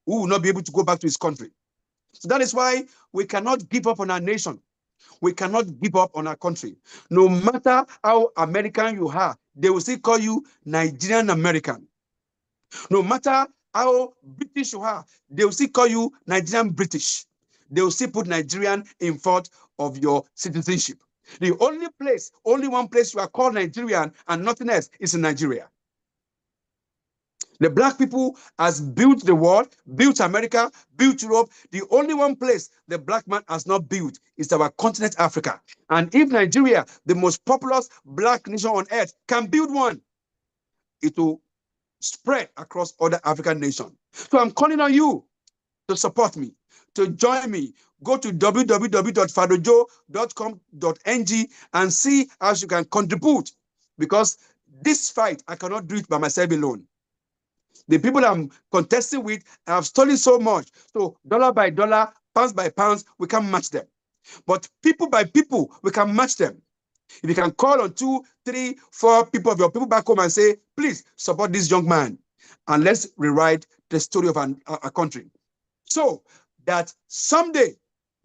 who will not be able to go back to his country. So that is why we cannot give up on our nation. We cannot give up on our country. No matter how American you are, they will still call you Nigerian American. No matter how British you are, they will still call you Nigerian British. They will still put Nigerian in front of your citizenship. The only place, only one place you are called Nigerian and nothing else is in Nigeria. The black people has built the world, built America, built Europe. The only one place the black man has not built is our continent, Africa. And if Nigeria, the most populous black nation on earth, can build one, it will spread across other African nations. So I'm calling on you to support me, to join me. Go to www.fadojo.com.ng and see how you can contribute, because this fight, I cannot do it by myself alone. The people I'm contesting with have stolen so much. So dollar by dollar, pounds by pounds, we can match them. But people by people, we can match them. If you can call on 2, 3, 4 people of your people back home and say, please support this young man, and let's rewrite the story of our country. So that someday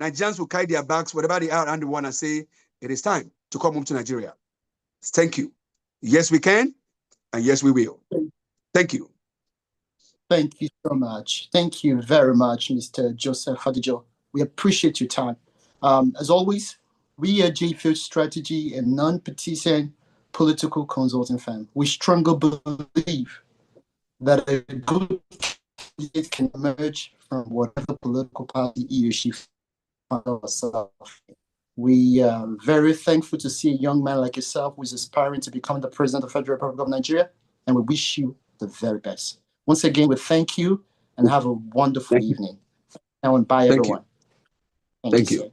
Nigerians will carry their bags, whatever they are, and the one and say, it is time to come home to Nigeria. Thank you. Yes, we can, and yes, we will. Thank you. Thank you so much. Thank you very much, Mr. Joseph Fadojo. We appreciate your time. As always, we are J-Field Strategy, a non-partisan political consulting firm. We strongly believe that a good candidate can emerge from whatever political party he or she finds herself. We are very thankful to see a young man like yourself who is aspiring to become the President of the Federal Republic of Nigeria, and we wish you the very best. Once again, we thank you and have a wonderful evening. And bye, everyone. Thank you.